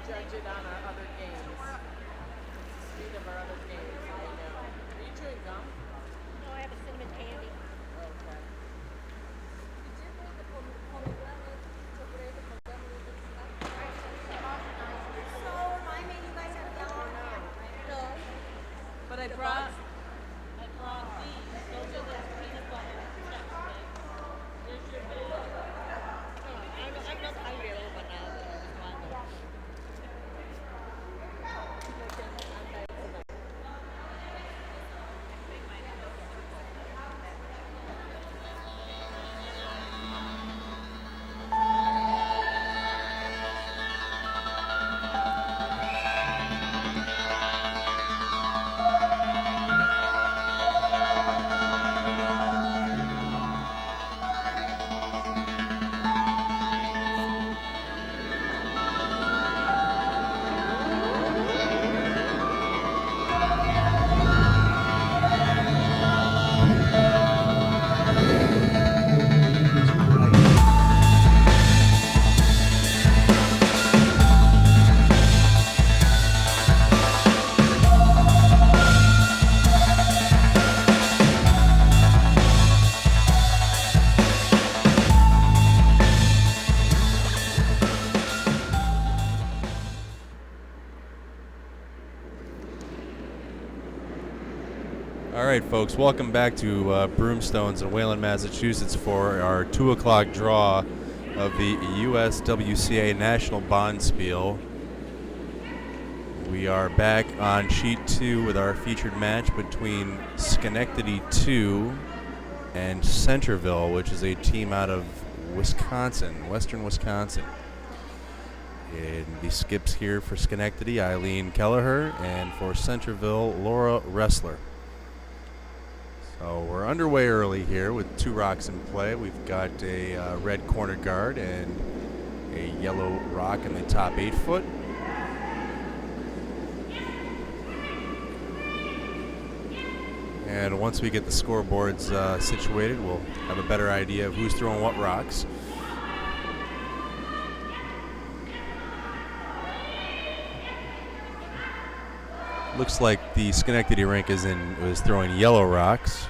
Judge it on our other games. Speed of our other games. I know. Are you chewing gum? No, I have a cinnamon candy. Okay. But I brought these. Those are the peanut butter chips. Here's your bill. I'm not hungry a little bit now. But I just want them. All right, folks, welcome back to Broomstones in Wayland, Massachusetts for our 2 o'clock draw of the USWCA National Bonspiel. We are back on sheet 2 with our featured match between Schenectady 2 and Centerville, which is a team out of Wisconsin, western Wisconsin. And the skips here for Schenectady, Eileen Kelliher, and for Centerville, Roessler. So we're underway early here with 2 rocks in play. We've got a red corner guard and a yellow rock in the top 8 foot. And once we get the scoreboards situated, we'll have a better idea of who's throwing what rocks. Looks like the Schenectady rink is throwing yellow rocks.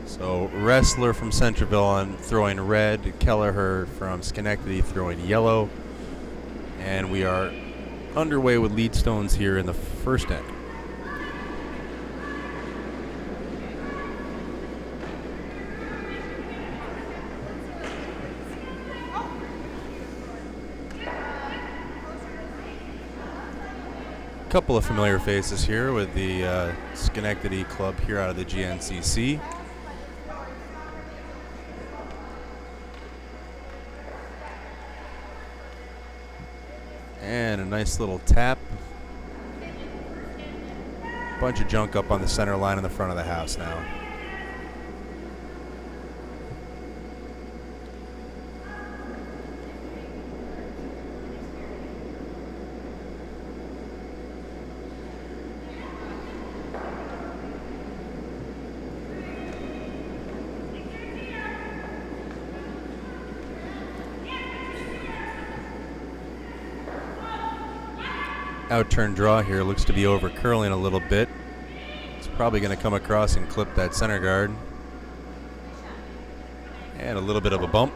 So Roessler from Centerville on throwing red, Kelliher from Schenectady throwing yellow, and we are underway with lead stones here in the first end. Couple of familiar faces here with the Schenectady club here out of the GNCC. And a nice little tap. Bunch of junk up on the center line in the front of the house now. Out-turn draw here looks to be over curling a little bit. It's probably going to come across and clip that center guard. And a little bit of a bump.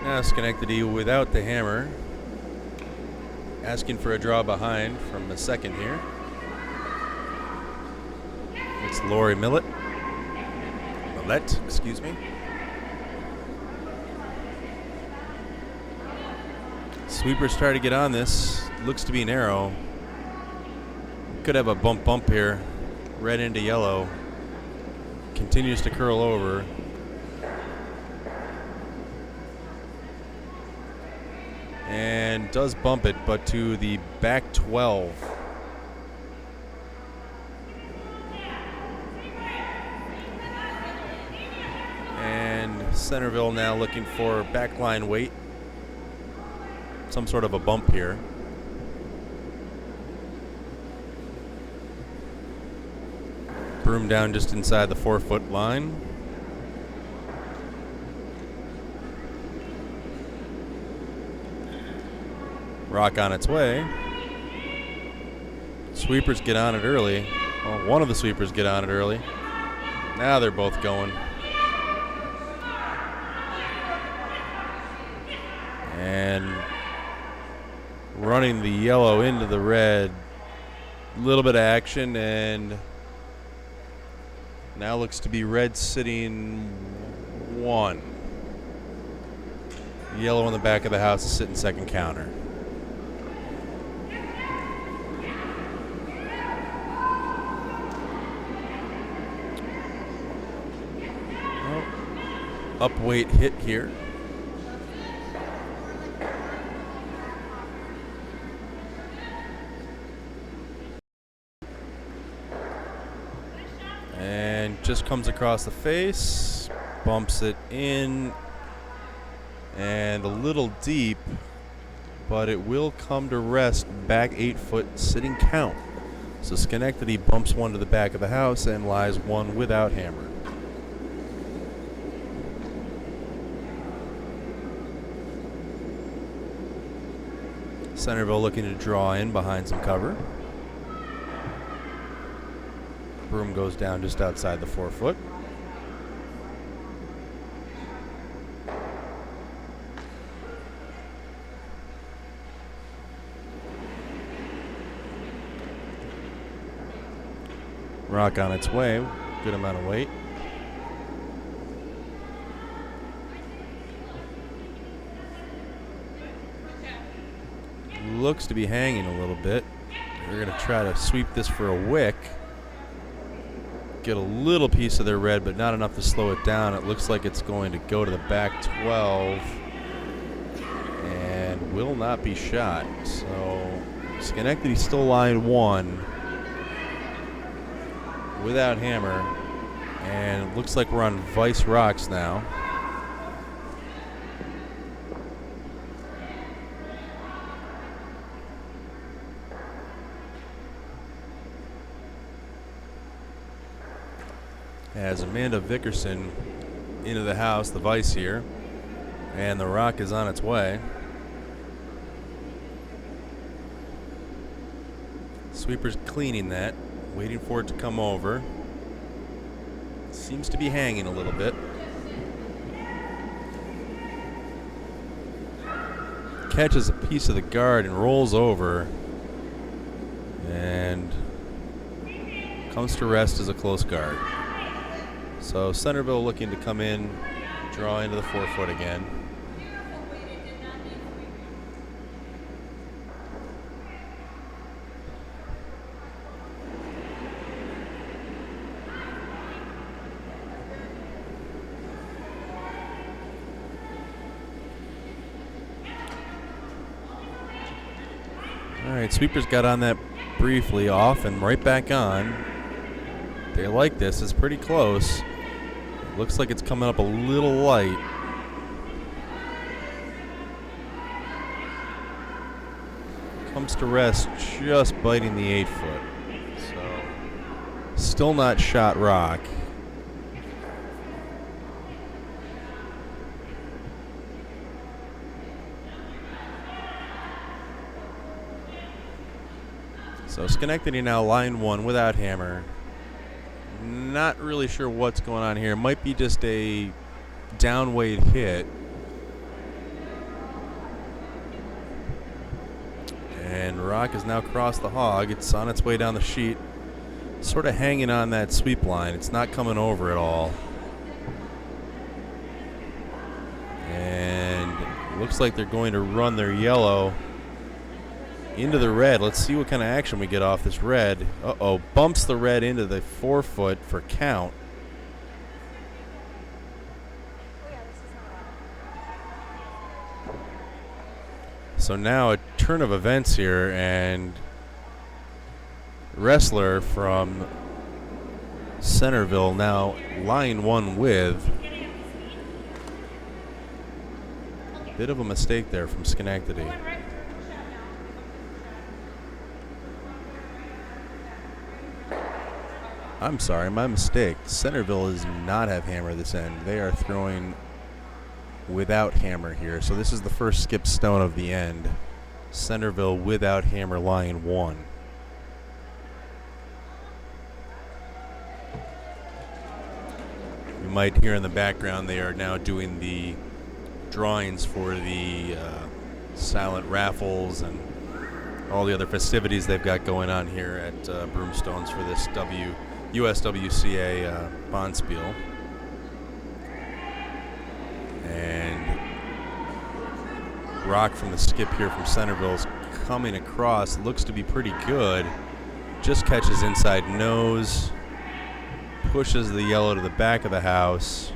Now Schenectady without the hammer. Asking for a draw behind from the second here. It's Lori Millett, excuse me. Sweepers try to get on this. Looks to be narrow. Could have a bump here. Red into yellow. Continues to curl over. and does bump it, but to the back 12. And Centerville now looking for backline weight. Some sort of a bump here. Broom down just inside the 4-foot line. Rock on its way. Sweepers get on it early. Well, one of the sweepers get on it early. Now they're both going. And running the yellow into the red. A little bit of action, and now looks to be red sitting 1. Yellow in the back of the house is sitting second counter. Up weight hit here. And just comes across the face, bumps it in, and a little deep, but it will come to rest back 8 foot sitting count. So Schenectady bumps one to the back of the house and lies one without hammer. Centerville looking to draw in behind some cover. Broom goes down just outside the 4 foot. Rock on its way, good amount of weight. Looks to be hanging a little bit. We're going to try to sweep this for a wick. Get a little piece of their red, but not enough to slow it down. It looks like it's going to go to the back 12 and will not be shot. So Schenectady still line 1 without hammer, and it looks like we're on vice rocks now. As Amanda Vickerson into the house, the vice here, and the rock is on its way. Sweeper's cleaning that, waiting for it to come over. Seems to be hanging a little bit. Catches a piece of the guard and rolls over, and comes to rest as a close guard. So Centerville looking to come in, draw into the 4 foot again. All right, sweepers got on that briefly, off and right back on. They like this, it's pretty close. Looks like it's coming up a little light. Comes to rest just biting the 8 foot. So still not shot rock. So Schenectady now line 1 without hammer. Not really sure what's going on here. Might be just a downweight hit. And rock has now crossed the hog. It's on its way down the sheet. Sort of hanging on that sweep line. It's not coming over at all. And it looks like they're going to run their yellow into the red. Let's see what kind of action we get off this red. Uh-oh, bumps the red into the 4 foot for count. So now a turn of events here, and Roessler from Centerville now line one with. Bit of a mistake there from Schenectady. I'm sorry, my mistake. Centerville does not have hammer this end. They are throwing without hammer here. So this is the first skip stone of the end. Centerville without hammer, line one. You might hear in the background they are now doing the drawings for the silent raffles and all the other festivities they've got going on here at Broomstones for this USWCA Bonspiel. And rock from the skip here from Centerville is coming across. Looks to be pretty good. Just catches inside nose. Pushes the yellow to the back of the house.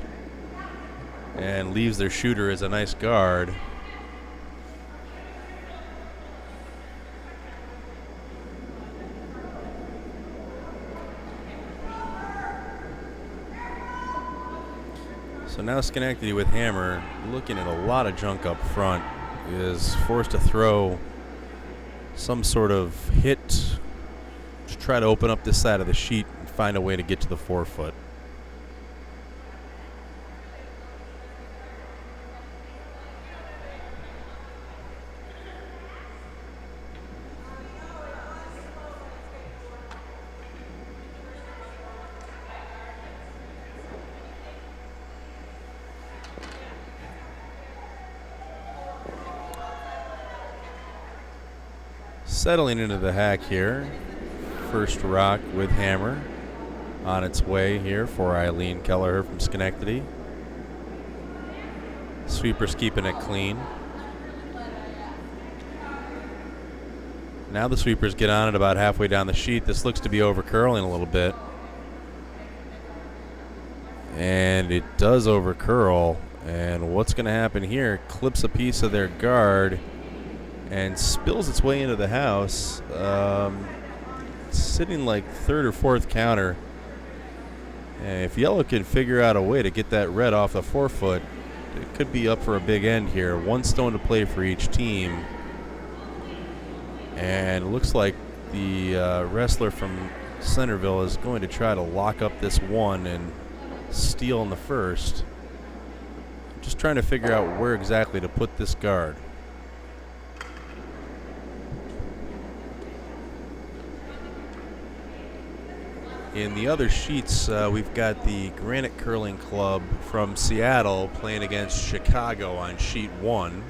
And leaves their shooter as a nice guard. So now Schenectady with hammer, looking at a lot of junk up front, is forced to throw some sort of hit to try to open up this side of the sheet and find a way to get to the 4-foot. Settling into the hack here. First rock with hammer on its way here for Eileen Kelliher from Schenectady. Sweeper's keeping it clean. Now the sweepers get on it about halfway down the sheet. This looks to be over curling a little bit. And it does over curl. And what's going to happen here? Clips a piece of their guard and spills its way into the house. Sitting like third or fourth counter. And if yellow can figure out a way to get that red off the 4-foot, it could be up for a big end here. One stone to play for each team. And it looks like the Roessler from Centerville is going to try to lock up this one and steal in the first. Just trying to figure out where exactly to put this guard. In the other sheets, we've got the Granite Curling Club from Seattle playing against Chicago on sheet 1.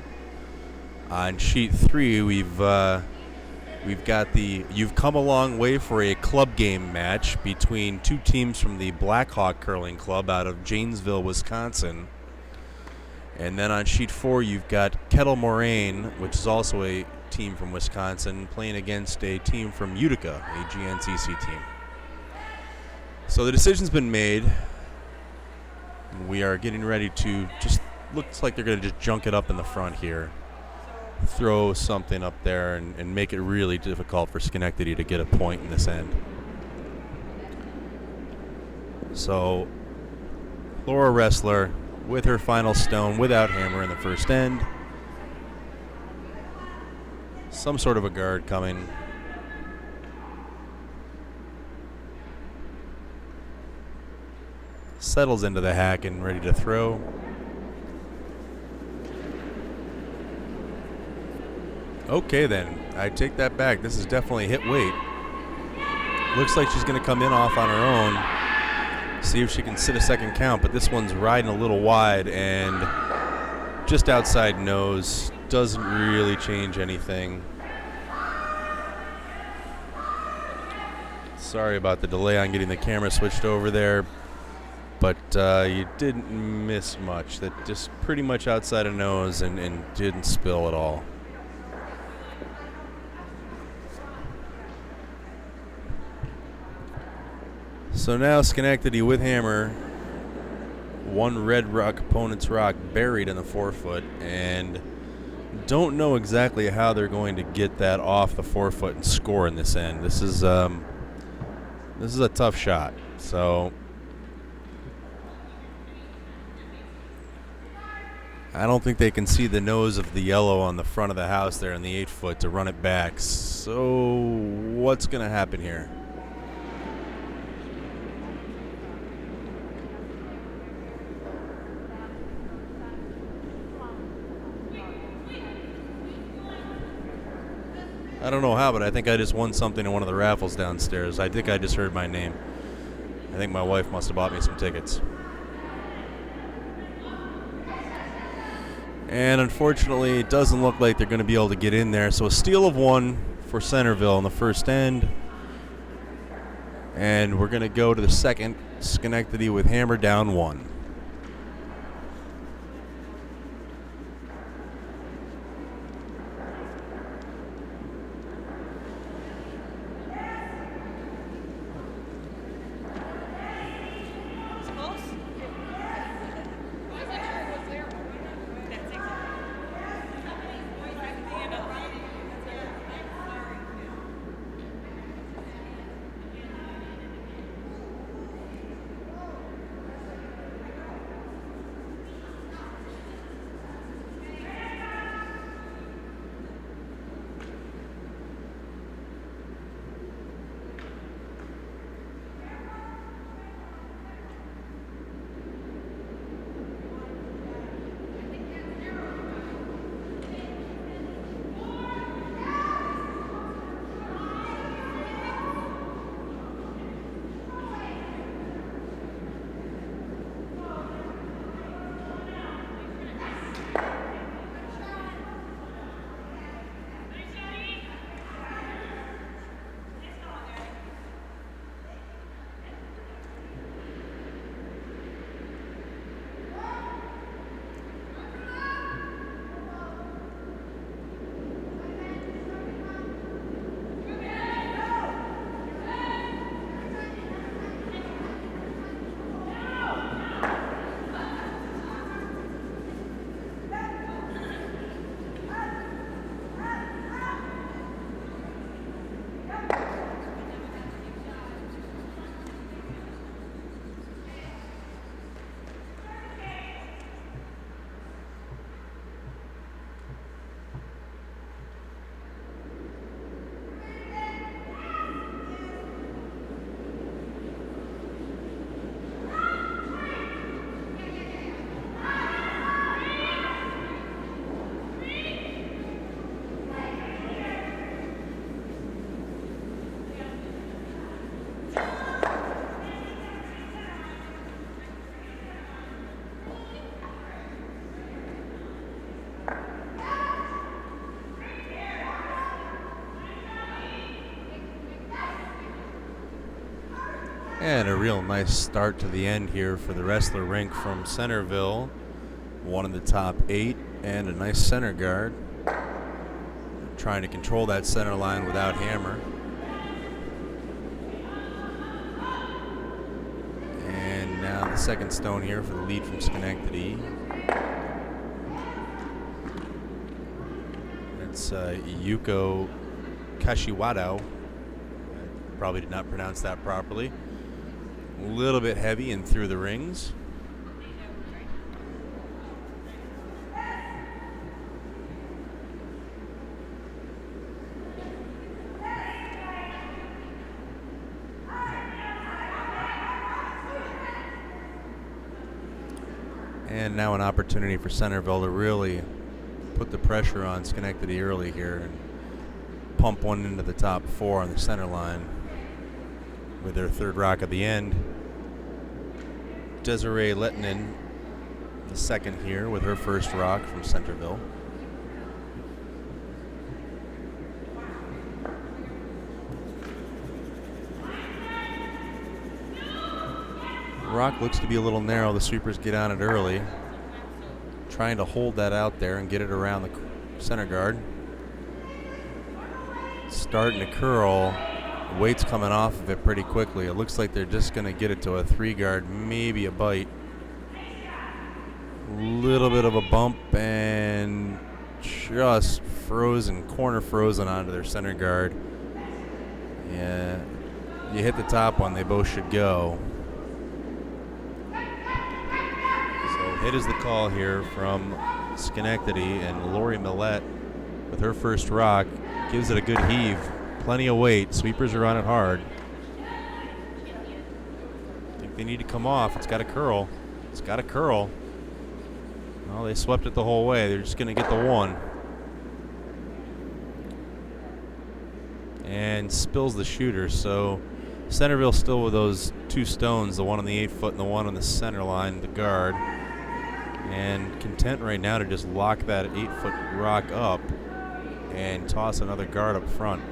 On sheet 3, we've got the You've Come a Long Way for a club game match between two teams from the Blackhawk Curling Club out of Janesville, Wisconsin. And then on sheet 4, you've got Kettle Moraine, which is also a team from Wisconsin, playing against a team from Utica, a GNCC team. So the decision's been made. We are getting ready to looks like they're going to just junk it up in the front here. Throw something up there and make it really difficult for Schenectady to get a point in this end. So Laura Roessler with her final stone without hammer in the first end. Some sort of a guard coming. Settles into the hack and ready to throw. Okay then, I take that back. This is definitely hit weight. Looks like she's going to come in off on her own. See if she can sit a second count, but this one's riding a little wide and just outside nose. Doesn't really change anything. Sorry about the delay on getting the camera switched over there. But you didn't miss much. That just pretty much outside of nose and didn't spill at all. So now Schenectady with hammer. One red rock, opponent's rock buried in the 4-foot. And Don't know exactly how they're going to get that off the forefoot and score in this end. This is a tough shot. So I don't think they can see the nose of the yellow on the front of the house there in the 8-foot to run it back. So what's going to happen here? I don't know how, but I think I just won something in one of the raffles downstairs. I think I just heard my name. I think my wife must have bought me some tickets. And unfortunately, it doesn't look like they're going to be able to get in there. So a steal of 1 for Centerville in the first end. And we're going to go to the second. Schenectady with hammer down 1. And a real nice start to the end here for the Roessler rink from Centerville. 1 in the top 8 and a nice center guard. Trying to control that center line without hammer. And now the second stone here for the lead from Schenectady. It's Yuko Kashiwado. I probably did not pronounce that properly. A little bit heavy and through the rings. And now an opportunity for Centerville to really put the pressure on Schenectady early here and pump one into the top 4 on the center line with their third rock at the end. Desiree Lettinen, the second here with her first rock from Centerville. Rock looks to be a little narrow. The sweepers get on it early. Trying to hold that out there and get it around the center guard. Starting to curl. Weight's coming off of it pretty quickly. It looks like they're just going to get it to a 3 guard, maybe a bite. Little bit of a bump and just frozen, corner frozen onto their center guard. Yeah, you hit the top one, they both should go. So hit is the call here from Schenectady, and Lori Millette with her first rock gives it a good heave. Plenty of weight. Sweepers are on it hard. I think they need to come off. It's got to curl. It's got to curl. Well, they swept it the whole way. They're just going to get the one. And spills the shooter. So Centerville still with those two stones, the one on the 8 foot and the one on the center line, the guard. And content right now to just lock that 8 foot rock up and toss another guard up front.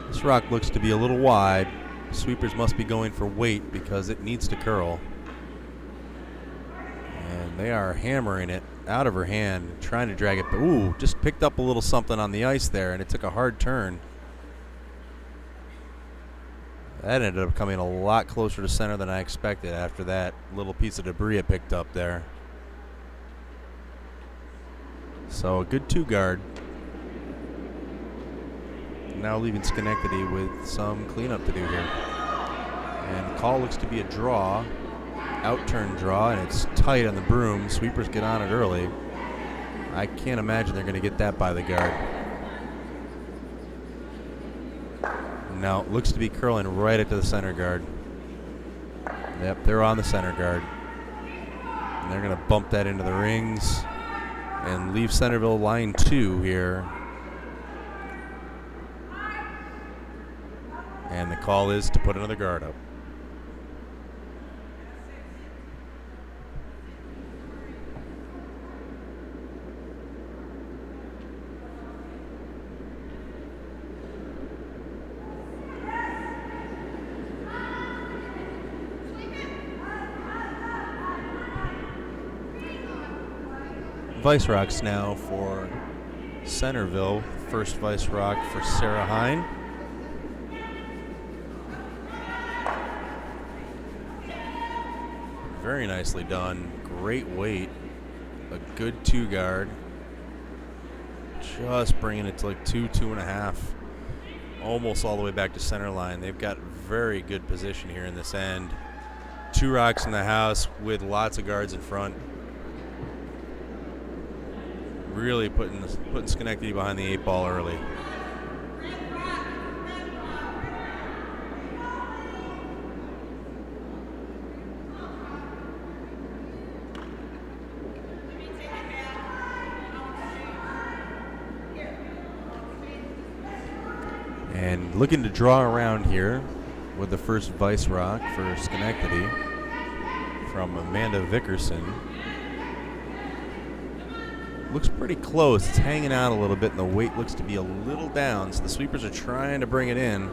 This rock looks to be a little wide. Sweepers must be going for weight because it needs to curl. And they are hammering it out of her hand, trying to drag it. But ooh, just picked up a little something on the ice there, and it took a hard turn. That ended up coming a lot closer to center than I expected after that little piece of debris it picked up there. So a good two guard. Now leaving Schenectady with some cleanup to do here. And the call looks to be a draw, out-turn draw, and it's tight on the broom. Sweepers get on it early. I can't imagine they're going to get that by the guard. No, looks to be curling right into the center guard. Yep, they're on the center guard. And they're going to bump that into the rings and leave Centerville line 2 here. And the call is to put another guard up. Vice rocks now for Centerville. First vice rock for Sarah Hine. Very nicely done. Great weight. A good two guard. Just bringing it to like 2.5. Almost all the way back to center line. They've got very good position here in this end. Two rocks in the house with lots of guards in front. Really putting Schenectady behind the 8 ball early. And looking to draw around here with the first vice rock for Schenectady from Amanda Vickerson. Looks pretty close. It's hanging out a little bit, and the weight looks to be a little down. So the sweepers are trying to bring it in.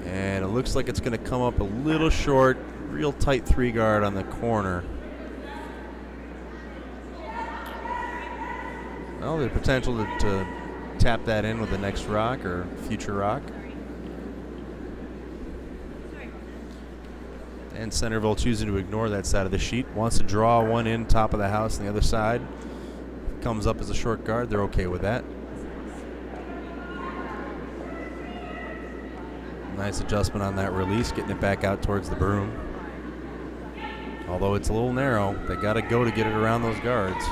And it looks like it's going to come up a little short. Real tight 3 guard on the corner. Well, the potential to tap that in with the next rock or future rock. And Centerville choosing to ignore that side of the sheet. Wants to draw one in top of the house on the other side. Comes up as a short guard. They're okay with that. Nice adjustment on that release, getting it back out towards the broom. Although it's a little narrow, they got to go to get it around those guards.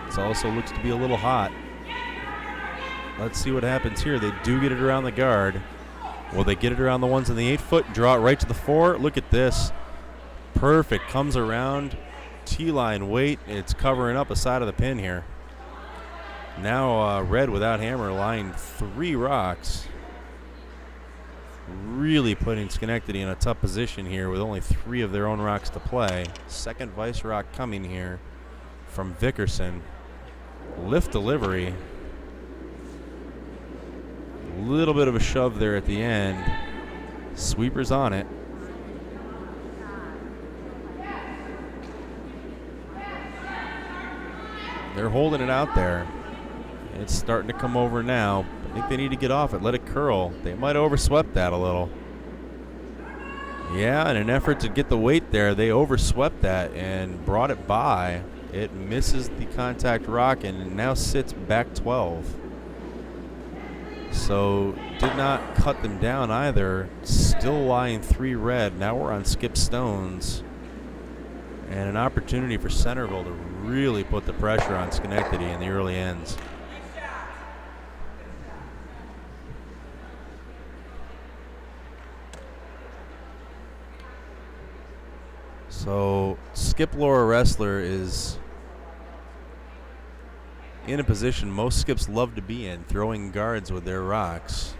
It also looks to be a little hot. Let's see what happens here. They do get it around the guard. Will they get it around the ones in the 8 foot? Draw it right to the 4. Look at this. Perfect. Comes around. T-line weight. It's covering up a side of the pin here. Now Red without hammer line 3 rocks. Really putting Schenectady in a tough position here with only 3 of their own rocks to play. Second vice rock coming here from Vickerson. Lift delivery. A little bit of a shove there at the end. Sweepers on it. They're holding it out there. It's starting to come over now. I think they need to get off it, let it curl. They might have overswept that a little. Yeah, in an effort to get the weight there, they overswept that and brought it by. It misses the contact rock and it now sits back 12. So did not cut them down either. Still lying 3 red. Now we're on skip stones. And an opportunity for Centerville to really put the pressure on Schenectady in the early ends. So skip Laura Roessler is in a position most skips love to be in, throwing guards with their rocks.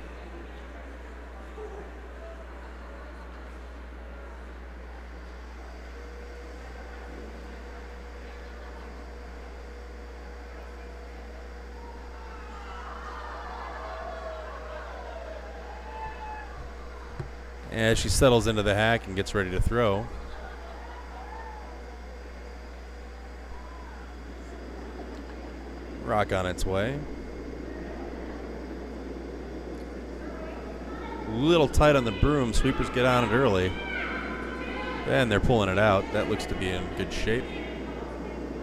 As she settles into the hack and gets ready to throw. Rock on its way. Little tight on the broom. Sweepers get on it early. And they're pulling it out. That looks to be in good shape.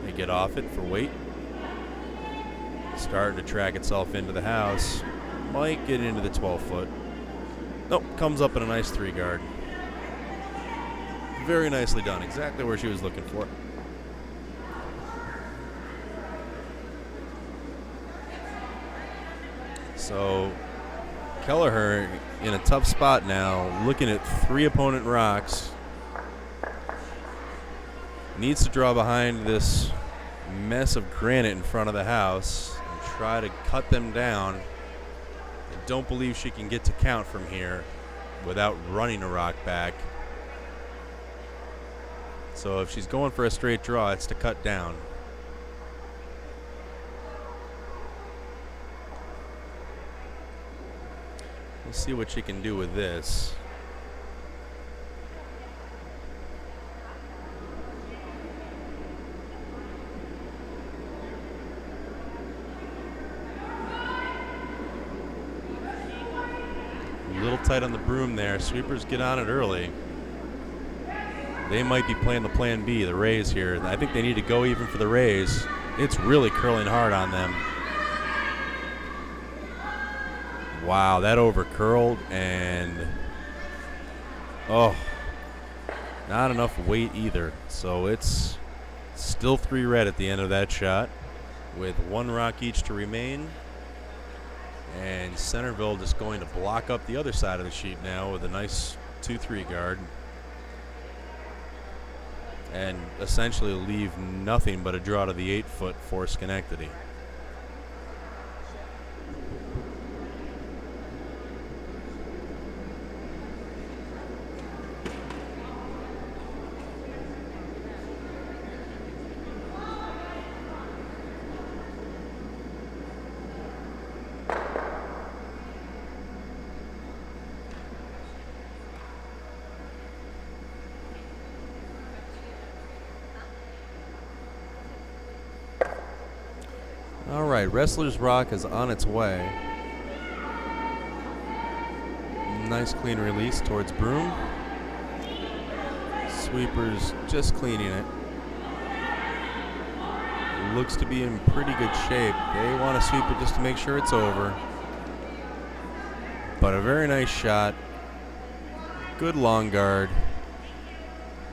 They get off it for weight. Starting to track itself into the house. Might get into the 12-foot. Nope, comes up in a nice 3 guard. Very nicely done. Exactly where she was looking for. So Kelliher in a tough spot now, looking at 3 opponent rocks. Needs to draw behind this mess of granite in front of the house and try to cut them down. I don't believe she can get to count from here without running a rock back. So if she's going for a straight draw, it's to cut down. We'll see what she can do with this. A little tight on the broom there. Sweepers get on it early. They might be playing the plan B, the raise here. I think they need to go even for the raise. It's really curling hard on them. Wow, that over curled and not enough weight either. So it's still 3 red at the end of that shot with 1 rock each to remain. And Centerville just going to block up the other side of the sheet now with a nice 2-3 guard. And essentially leave nothing but a draw to the 8-foot for Schenectady. All right, Roessler's rock is on its way. Nice clean release towards broom. Sweepers just cleaning it. Looks to be in pretty good shape. They want to sweep it just to make sure it's over. But a very nice shot. Good long guard.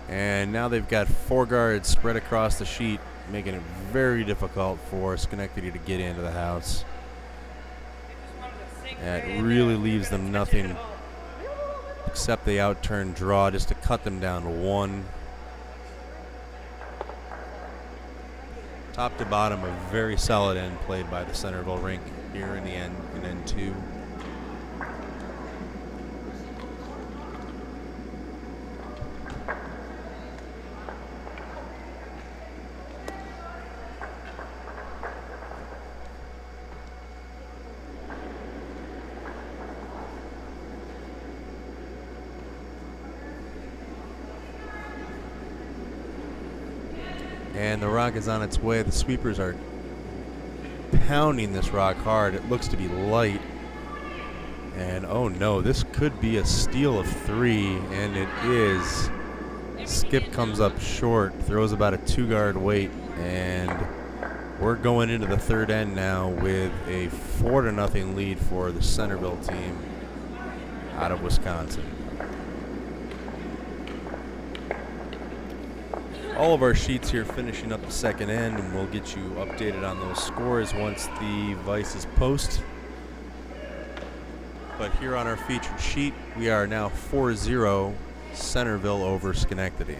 And now they've got 4 guards spread across the sheet, making it very difficult for Schenectady to get into the house. It really leaves them nothing except the outturn draw just to cut them down to 1. Top to bottom, a very solid end played by the Centerville rink here in the end, in end 2. And the rock is on its way. The sweepers are pounding this rock hard. It looks to be light. And oh no, this could be a steal of 3, and it is. Skip comes up short, throws about a 2-guard weight, and we're going into the third end now with a 4-0 lead for the Centerville team out of Wisconsin. All of our sheets here finishing up the second end, and we'll get you updated on those scores once the Vices post. But here on our featured sheet, we are now 4-0 Centerville over Schenectady.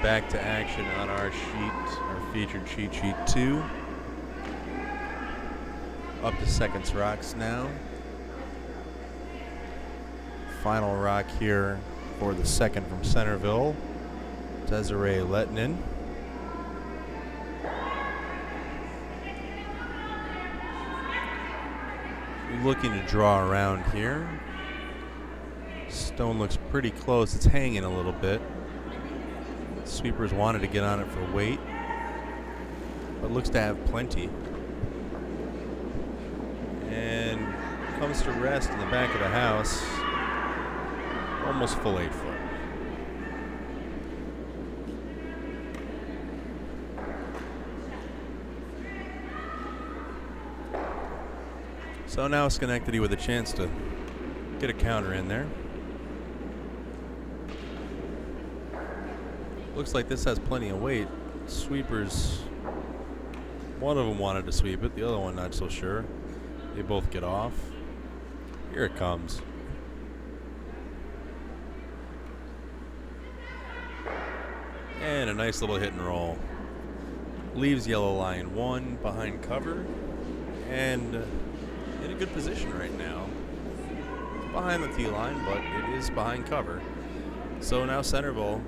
Back to action on our sheet, our featured cheat sheet 2. Up to seconds rocks now. final rock here for the second from Centerville, Desiree Lettinen. Looking to draw around here. Stone looks pretty close. It's hanging a little bit. Sweepers wanted to get on it for weight, but looks to have plenty. And comes to rest in the back of the house. Almost full 8 foot. So now Schenectady with a chance to get a counter in there. Looks like this has plenty of weight. Sweepers, one of them wanted to sweep it, the other one not so sure. They both get off. Here it comes. And a nice little hit and roll. Leaves Yellow Lion 1 behind cover and in a good position right now. Behind the tee line, but it is behind cover. So now Centerville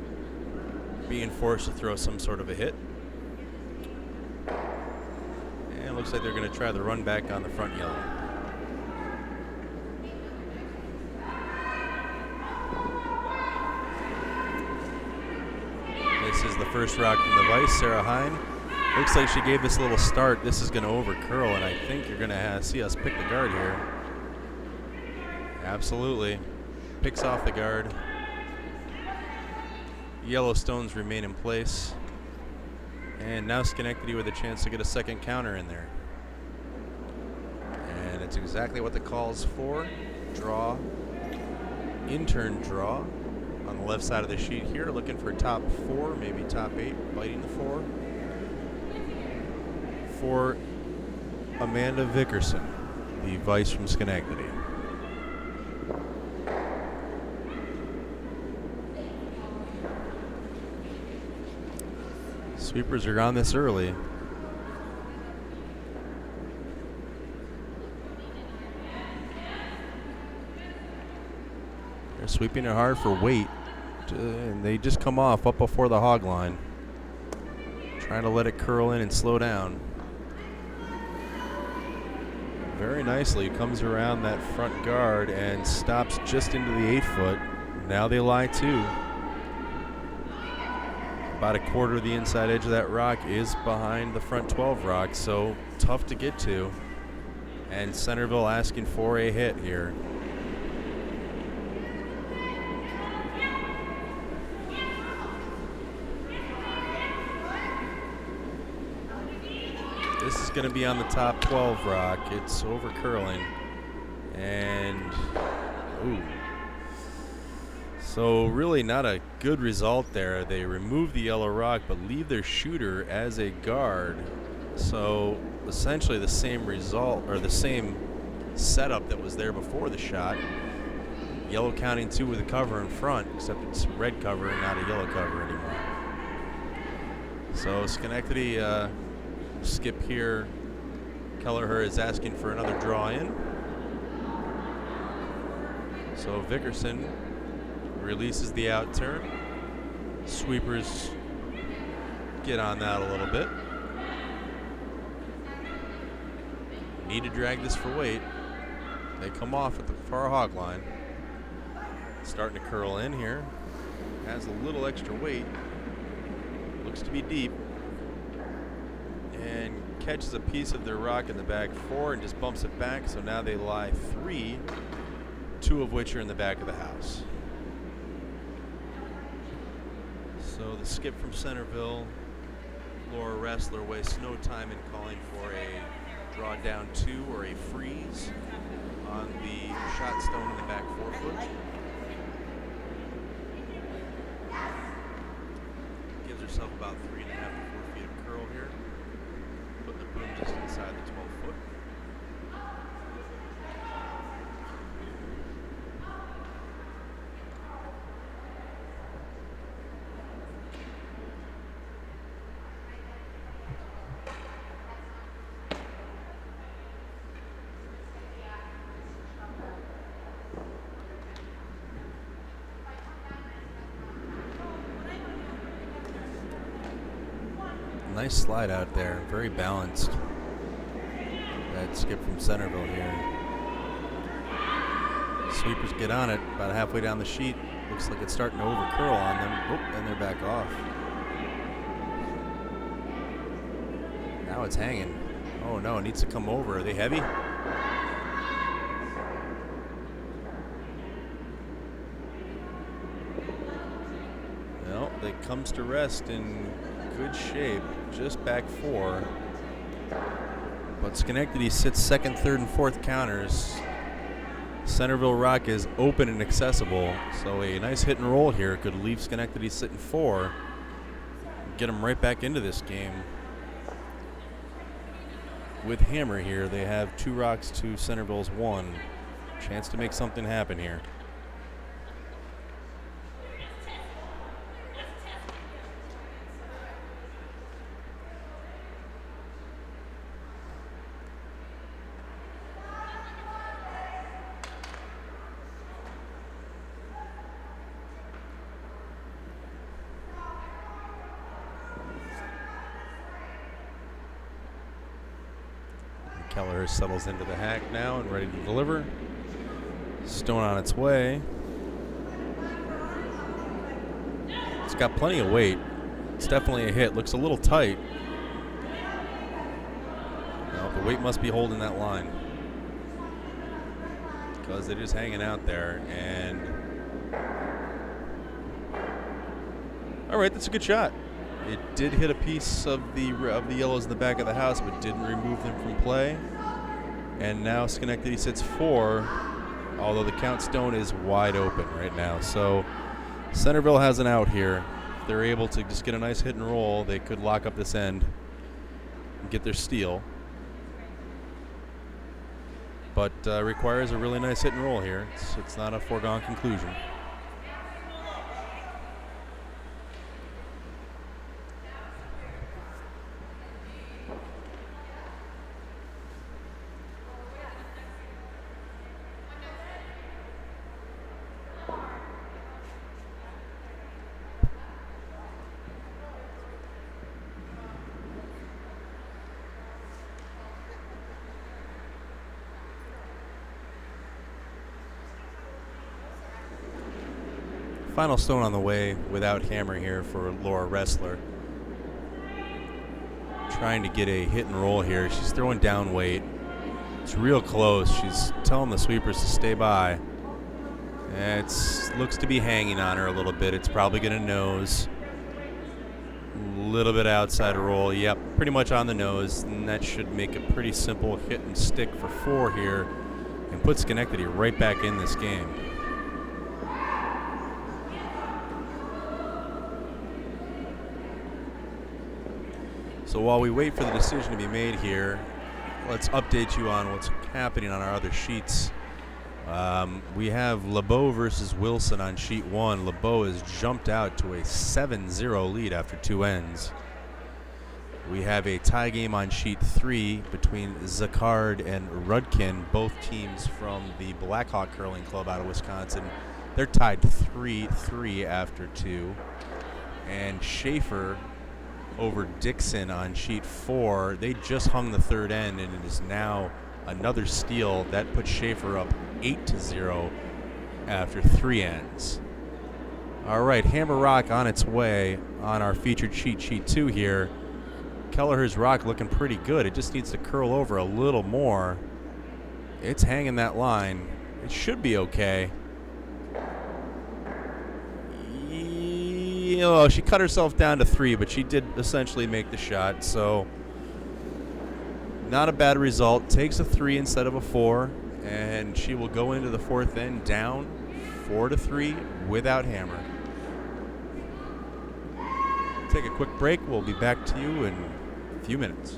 being forced to throw some sort of a hit. And it looks like they're going to try the run back on the front yellow. This is the first rock from the Vice, Sarah Hine. Looks like she gave this a little start. This is going to over curl, and I think you're going to see us pick the guard here. Absolutely. Picks off the guard. Yellowstones remain in place. And now Schenectady with a chance to get a second counter in there. And it's exactly what the call's for. Draw. In-turn draw on the left side of the sheet here. Looking for top 4, maybe top 8, biting the 4. For Amanda Vickerson, the Vice from Schenectady. Sweepers are on this early. They're sweeping it hard for weight, and they just come off up before the hog line. Trying to let it curl in and slow down. Very nicely comes around that front guard and stops just into the 8 foot. Now they lie 2. About a quarter of the inside edge of that rock is behind the front 12 rock, so tough to get to. And Centerville asking for a hit here. This is going to be on the top 12 rock. It's over curling. And, ooh. So really not a good result there. They remove the yellow rock but leave their shooter as a guard. So essentially the same result, or the same setup that was there before the shot. Yellow counting 2 with a cover in front, except it's red cover and not a yellow cover anymore. So Schenectady skip here. Kelliher is asking for another draw in. So Vickerson releases the out turn. Sweepers get on that a little bit. Need to drag this for weight. They come off at the far hog line. Starting to curl in here. Has a little extra weight. Looks to be deep. And catches a piece of their rock in the back 4 and just bumps it back. So now they lie 3, 2 of which are in the back of the house. So the skip from Centerville, Laura Roessler, wastes no time in calling for a draw down 2 or a freeze on the shot stone in the back 4 foot. Gives herself about 3.5 to 4 feet of curl here. Put the boom just inside the 12 foot. nice slide out there. Very balanced. That skip from Centerville here. Sweepers get on it about halfway down the sheet. Looks like it's starting to over-curl on them. Oop, and they're back off. Now it's hanging. Oh no, it needs to come over. Are they heavy? Well, it comes to rest in good shape. Just back 4. But Schenectady sits second, third, and fourth counters. Centerville Rock is open and accessible, so a nice hit and roll here could leave Schenectady sitting 4, get them right back into this game. With Hammer here, they have 2 rocks to Centerville's 1. Chance to make something happen here. Kelliher settles into the hack now and ready to deliver. Stone on its way. It's got plenty of weight. It's definitely a hit. Looks a little tight. Well, the weight must be holding that line, because it is hanging out there. And all right, that's a good shot. It did hit a piece of the yellows in the back of the house, but didn't remove them from play. And now Schenectady sits 4, although the count stone is wide open right now. So Centerville has an out here. If they're able to just get a nice hit and roll, they could lock up this end and get their steal. But requires a really nice hit and roll here. It's not a foregone conclusion. Final stone on the way without Hammer here for Laura Roessler. Trying to get a hit and roll here. She's throwing down weight. It's real close. She's telling the sweepers to stay by. It looks to be hanging on her a little bit. It's probably going to nose. A little bit outside roll. Yep, pretty much on the nose. And that should make a pretty simple hit and stick for 4 here and put Schenectady right back in this game. So while we wait for the decision to be made here, let's update you on what's happening on our other sheets. We have LeBeau versus Wilson on sheet 1. LeBeau has jumped out to a 7-0 lead after 2 ends. We have a tie game on sheet 3 between Zacard and Rudkin, both teams from the Blackhawk Curling Club out of Wisconsin. They're tied 3-3 after 2. And Schaefer over Dixon on sheet 4. They just hung the 3rd end, and it is now another steal that puts Schaefer up 8-0 after 3 ends. All right, Hammer Rock on its way on our featured sheet 2 here. Kelliher's rock looking pretty good. It just needs to curl over a little more. It's hanging that line. It should be okay. Oh, she cut herself down to 3, but she did essentially make the shot, so not a bad result. Takes a 3 instead of a 4, and she will go into the 4th end down 4-3 without Hammer. Take a quick break. We'll be back to you in a few minutes.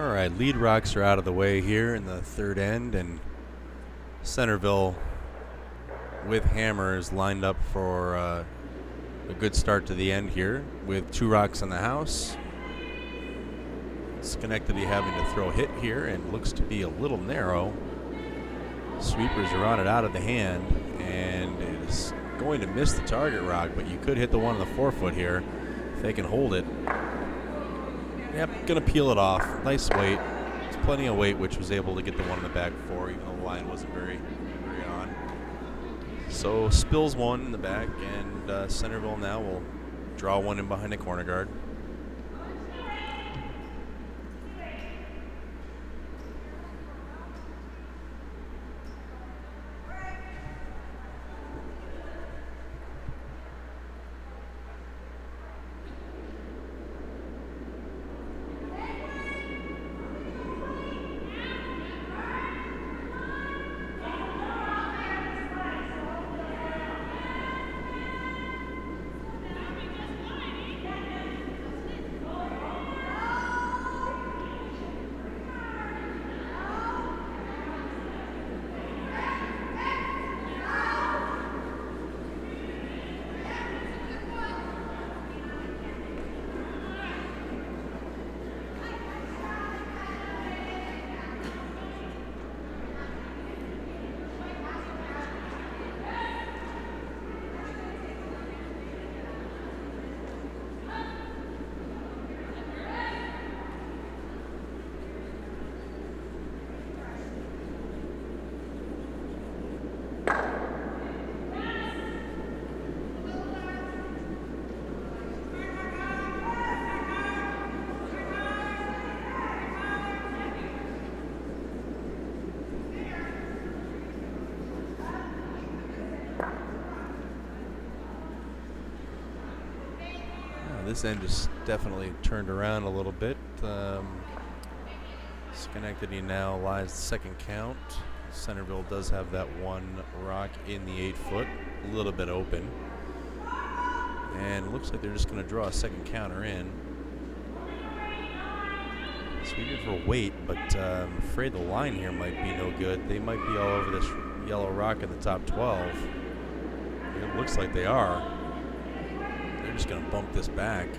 All right, lead rocks are out of the way here in the third end, and Centerville with hammers lined up for a good start to the end here with 2 rocks in the house. Schenectady having to throw a hit here, and looks to be a little narrow. Sweepers are on it out of the hand, and is going to miss the target rock, but you could hit the one on the forefoot here if they can hold it. Yep, gonna peel it off. Nice weight. It's plenty of weight, which was able to get the one in the back four, even though the line wasn't very on. So spills one in the back, and Centerville now will draw one in behind the corner guard. This end is definitely turned around a little bit. Schenectady now lies the second count. Centerville does have that 1 rock in the 8-foot, a little bit open. And it looks like they're just going to draw a second counter in. Sweeping for weight, but I'm afraid the line here might be no good. They might be all over this yellow rock in the top 12. It looks like they are. They're just going to bump this back.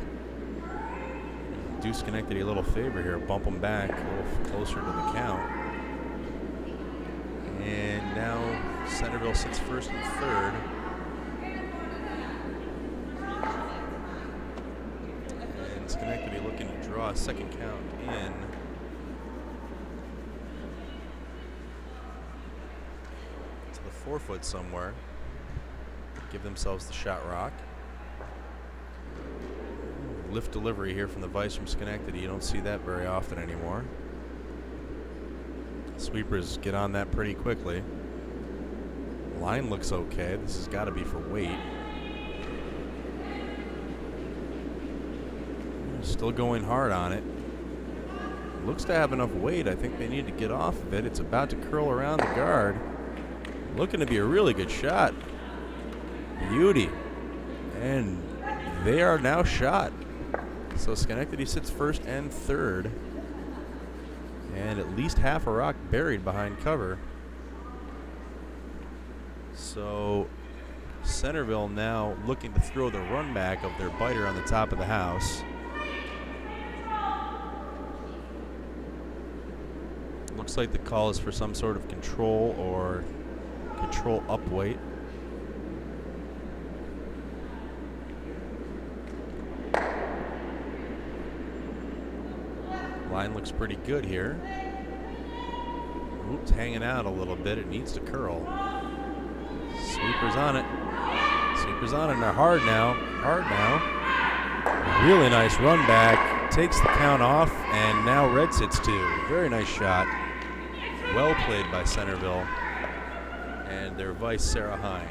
Do Schenectady a little favor here. Bump them back a little closer to the count. And now Centerville sits first and third. And Schenectady looking to draw a second count in. To the 4-foot somewhere. Give themselves the shot rock. Lift delivery here from the vice from Schenectady. You don't see that very often anymore. Sweepers get on that pretty quickly. Line looks okay. This has got to be for weight. Still going hard on it. Looks to have enough weight. I think they need to get off of it. It's about to curl around the guard. Looking to be a really good shot. Beauty. And they are now shot. So Schenectady sits first and third. And at least half a rock buried behind cover. So Centerville now looking to throw the run back of their biter on the top of the house. Looks like the call is for some sort of control or control up weight. Line looks pretty good here. Oops, hanging out a little bit. It needs to curl. Sweepers on it. Sweepers on it. And they're hard now. Hard now. Really nice run back. Takes the count off, and now red sits two. Very nice shot. Well played by Centerville and their vice, Sarah Hine.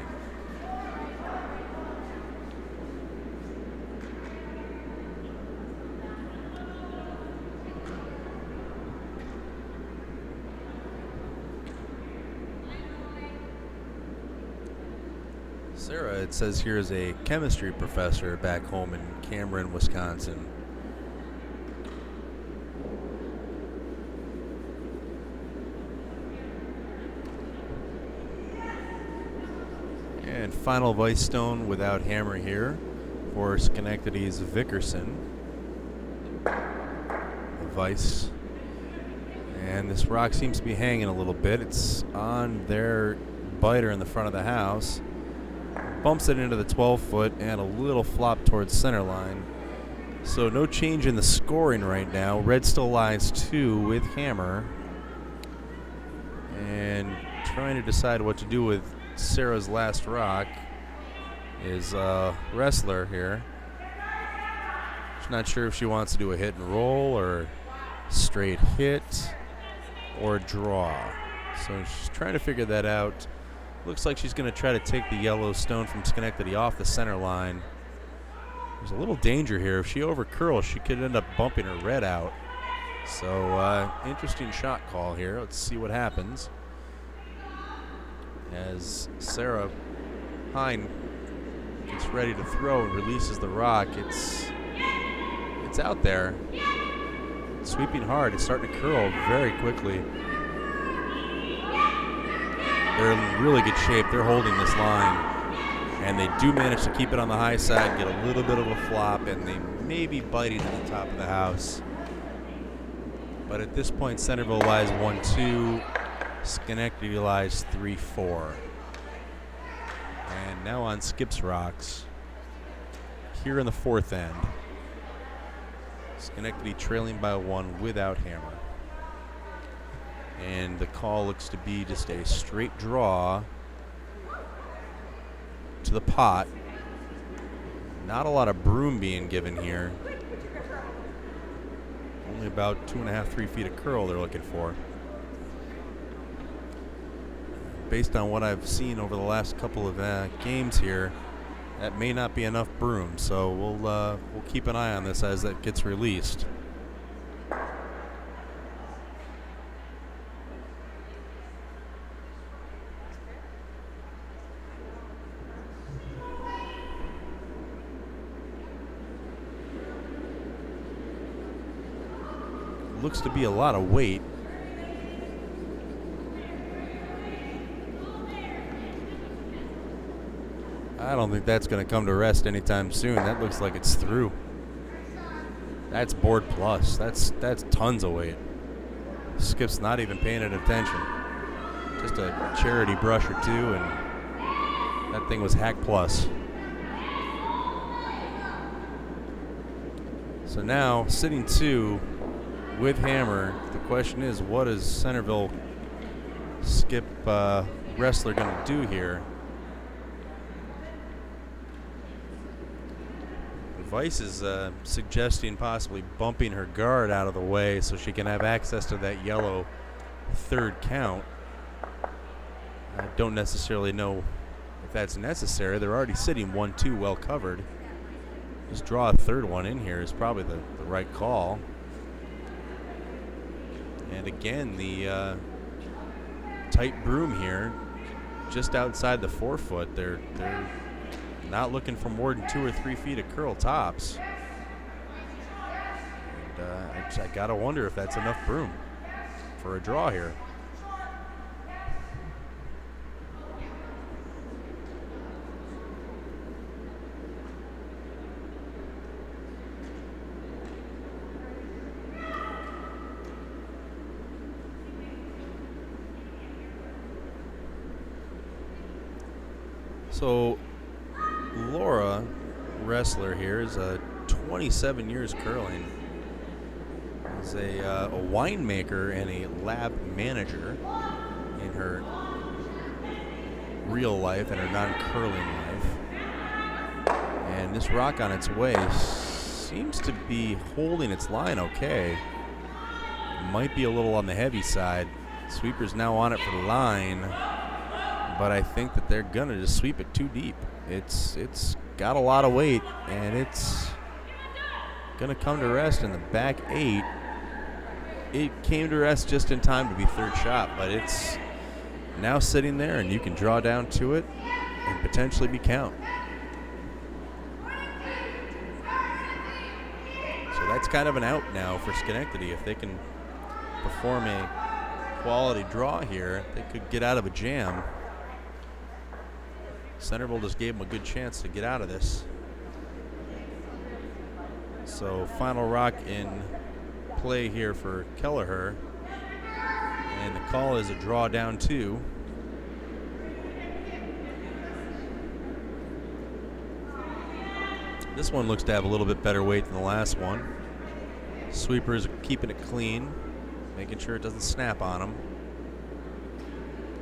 Sarah, it says here, is a chemistry professor back home in Cameron, Wisconsin. And final vice stone without hammer here for Schenectady's Vickerson. The vice. And this rock seems to be hanging a little bit. It's on their biter in the front of the house. Bumps it into the 12-foot and a little flop towards center line. So no change in the scoring right now. Red still lies 2 with hammer. And trying to decide what to do with Sarah's last rock is Roessler here. She's not sure if she wants to do a hit and roll or straight hit or draw. So she's trying to figure that out. Looks like she's going to try to take the yellow stone from Schenectady off the center line. There's a little danger here. If she over curls, she could end up bumping her red out. So interesting shot call here. Let's see what happens. As Sarah Hine gets ready to throw and releases the rock, it's out there. It's sweeping hard. It's starting to curl very quickly. They're in really good shape. They're holding this line, and they do manage to keep it on the high side, get a little bit of a flop, and they may be biting at the top of the house. But at this point, Centerville lies 1-2. Schenectady lies 3-4. And now on Skip's rocks here in the 4th end. Schenectady trailing by 1 without hammer. And the call looks to be just a straight draw to the pot. Not a lot of broom being given here. Only about 2.5, 3 feet of curl they're looking for. Based on what I've seen over the last couple of games here, that may not be enough broom. So we'll keep an eye on this as that gets released. Looks to be a lot of weight. I don't think that's going to come to rest anytime soon. That looks like it's through. That's board plus. That's tons of weight. Skip's not even paying it attention. Just a charity brush or two, and that thing was hack plus. So now, sitting 2 with hammer, the question is, what is Centerville Skip Roessler going to do here? Vice is suggesting possibly bumping her guard out of the way so she can have access to that yellow 3rd count. I don't necessarily know if that's necessary. They're already sitting 1-2 well covered. Just draw a 3rd one in here is probably the right call. And again, the tight broom here, just outside the 4-foot. They're not looking for more than 2 or 3 feet of curl tops. And I gotta wonder if that's enough broom for a draw here. So Laura Roessler here is 27 years curling. Is a winemaker and a lab manager in her real life and her non-curling life. And this rock on its way seems to be holding its line okay. Might be a little on the heavy side. Sweeper's now on it for the line, but I think that they're gonna just sweep it too deep. It's got a lot of weight, and it's gonna come to rest in the back 8. It came to rest just in time to be 3rd shot, but it's now sitting there, and you can draw down to it and potentially be count. So that's kind of an out now for Schenectady. If they can perform a quality draw here, they could get out of a jam. Centerville just gave them a good chance to get out of this. So final rock in play here for Kelliher. And the call is a draw down 2. This one looks to have a little bit better weight than the last one. Sweepers are keeping it clean, making sure it doesn't snap on them.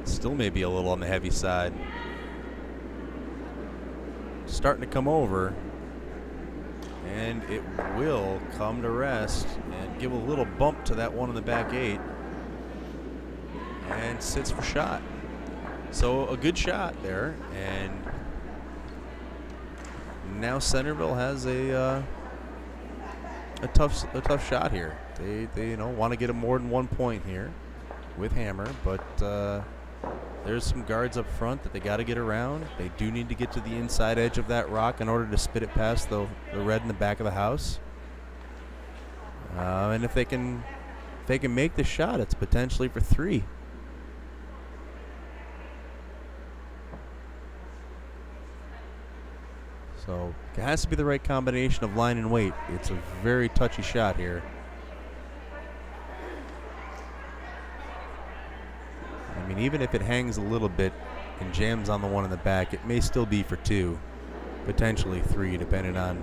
Still may be a little on the heavy side. Starting to come over, and it will come to rest and give a little bump to that one in the back 8, and sits for shot. So a good shot there, and now Centerville has a tough shot here. They want to get more than 1 point here with Hammer, but there's some guards up front that they got to get around. They do need to get to the inside edge of that rock in order to spit it past the red in the back of the house. And if they can make the shot, it's potentially for 3. So it has to be the right combination of line and weight. It's a very touchy shot here. I mean, even if it hangs a little bit and jams on the one in the back, it may still be for 2, potentially 3, depending on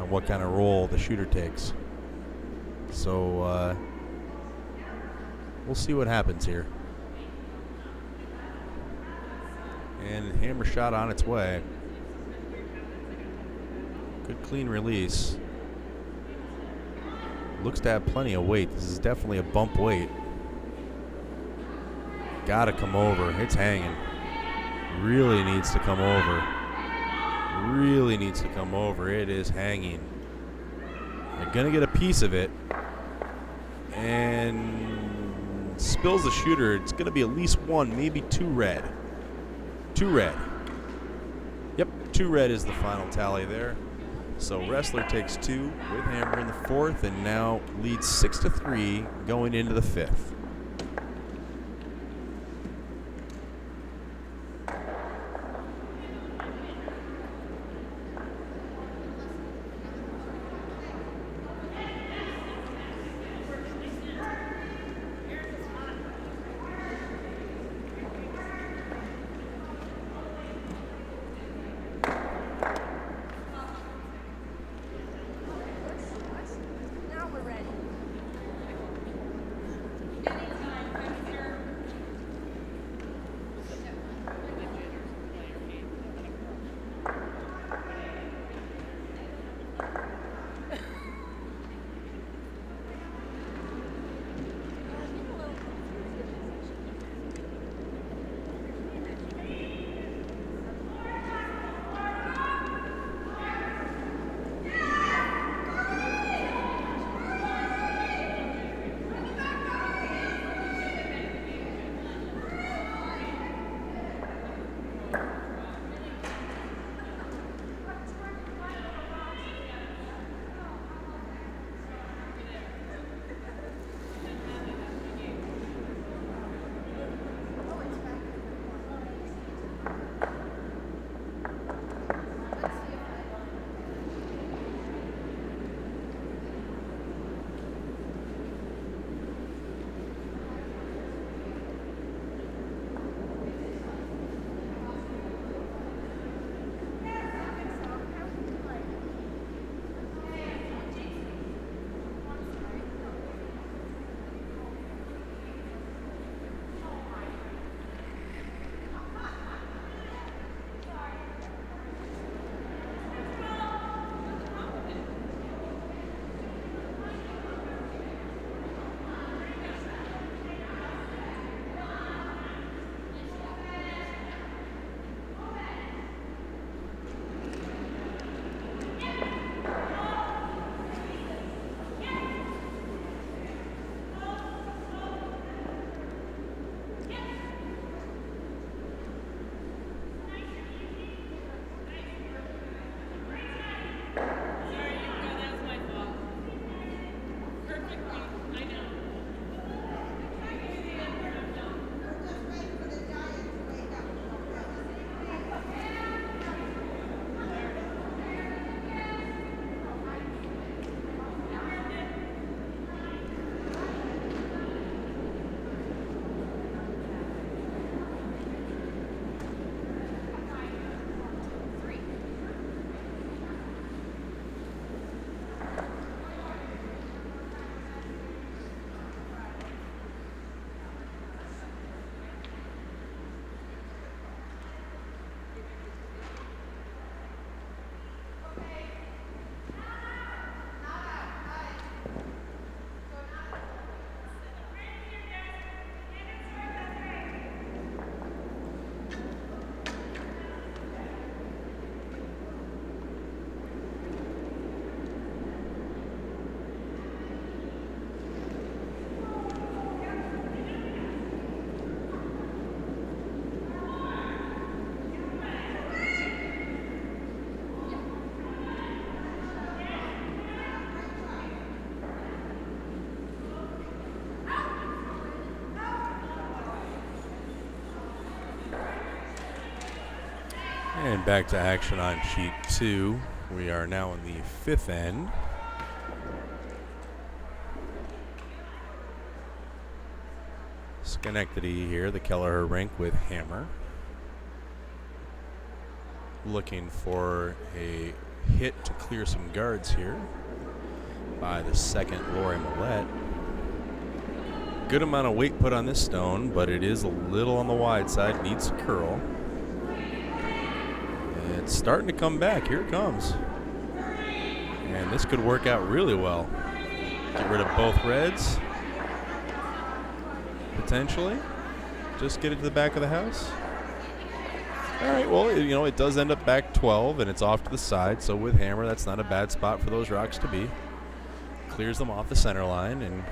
what kind of roll the shooter takes. So we'll see what happens here. And Hammer shot on its way. Good clean release. Looks to have plenty of weight. This is definitely a bump weight. Gotta come over. It's hanging. Really needs to come over. Really needs to come over. It is hanging. They're gonna get a piece of it. And spills the shooter. It's gonna be at least 1, maybe 2 red. 2 red. Yep, 2 red is the final tally there. So Roessler takes 2 with Hammer in the 4th, and now leads 6-3 going into the 5th. And back to action on sheet 2. We are now in the 5th end. Schenectady here, the Kelliher rink with hammer. Looking for a hit to clear some guards here by the second Lori Millette. Good amount of weight put on this stone, but it is a little on the wide side, needs to curl. It's starting to come back. Here it comes. And this could work out really well. Get rid of both reds. Potentially. Just get it to the back of the house. All right, well, it does end up back 12, and it's off to the side. So with hammer, that's not a bad spot for those rocks to be. Clears them off the center line and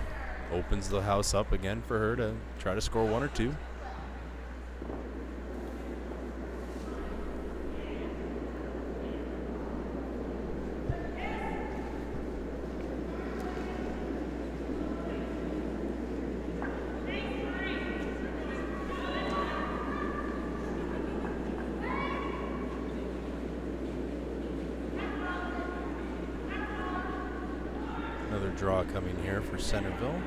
opens the house up again for her to try to score 1 or 2. Another draw coming here for Centerville.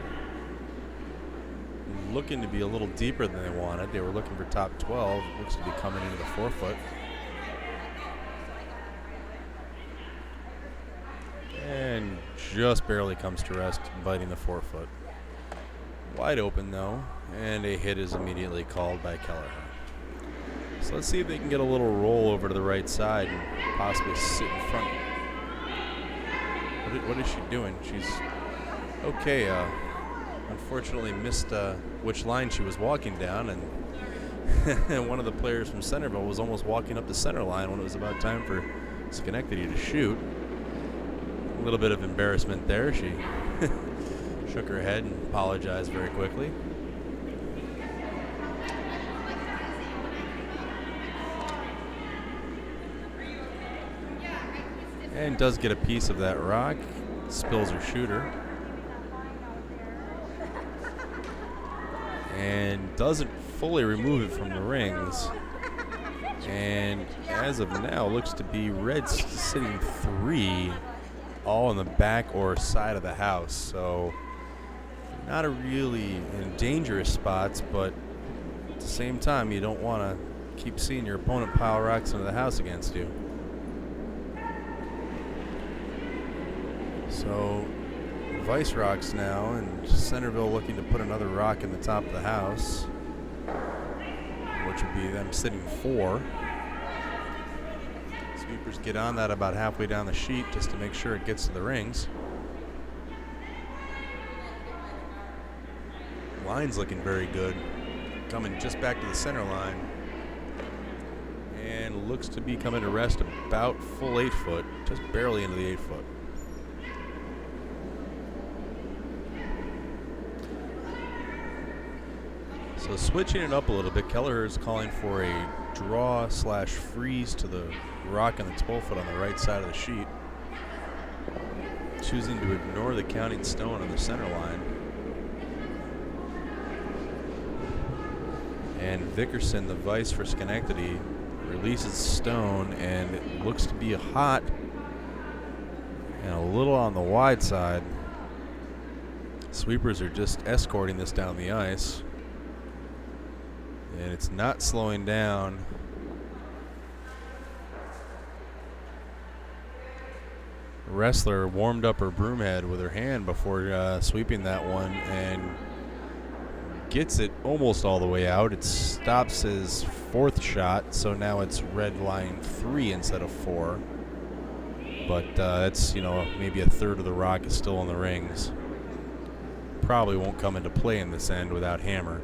Looking to be a little deeper than they wanted. They were looking for top 12. Looks to be coming into the 4-foot. And just barely comes to rest, biting the 4-foot. Wide open though, and a hit is immediately called by Kelliher. So let's see if they can get a little roll over to the right side and possibly sit in front. What is she doing? She's okay. Unfortunately missed which line she was walking down, and one of the players from Centerville was almost walking up the center line when it was about time for Schenectady to shoot. A little bit of embarrassment there. She shook her head and apologized very quickly. And does get a piece of that rock. Spills her shooter. And doesn't fully remove it from the rings. And as of now, looks to be red sitting 3 all in the back or side of the house. So not a really in dangerous spots, but at the same time, you don't want to keep seeing your opponent pile rocks into the house against you. So Vice rocks now, and Centerville looking to put another rock in the top of the house, which would be them sitting 4. Sweepers get on that about halfway down the sheet just to make sure it gets to the rings. Line's looking very good. Coming just back to the center line. And looks to be coming to rest about full 8-foot, just barely into the 8-foot. So switching it up a little bit, Kelliher is calling for a draw/freeze to the rock on the 12-foot on the right side of the sheet. Choosing to ignore the counting stone on the center line. And Vickerson, the vice for Schenectady, releases stone, and it looks to be a hot and a little on the wide side. Sweepers are just escorting this down the ice. And it's not slowing down. Roessler warmed up her broom head with her hand before sweeping that one and gets it almost all the way out. It stops his 4th shot, so now it's red line 3 instead of 4. But that's, maybe a third of the rock is still in the rings. Probably won't come into play in this end without hammer.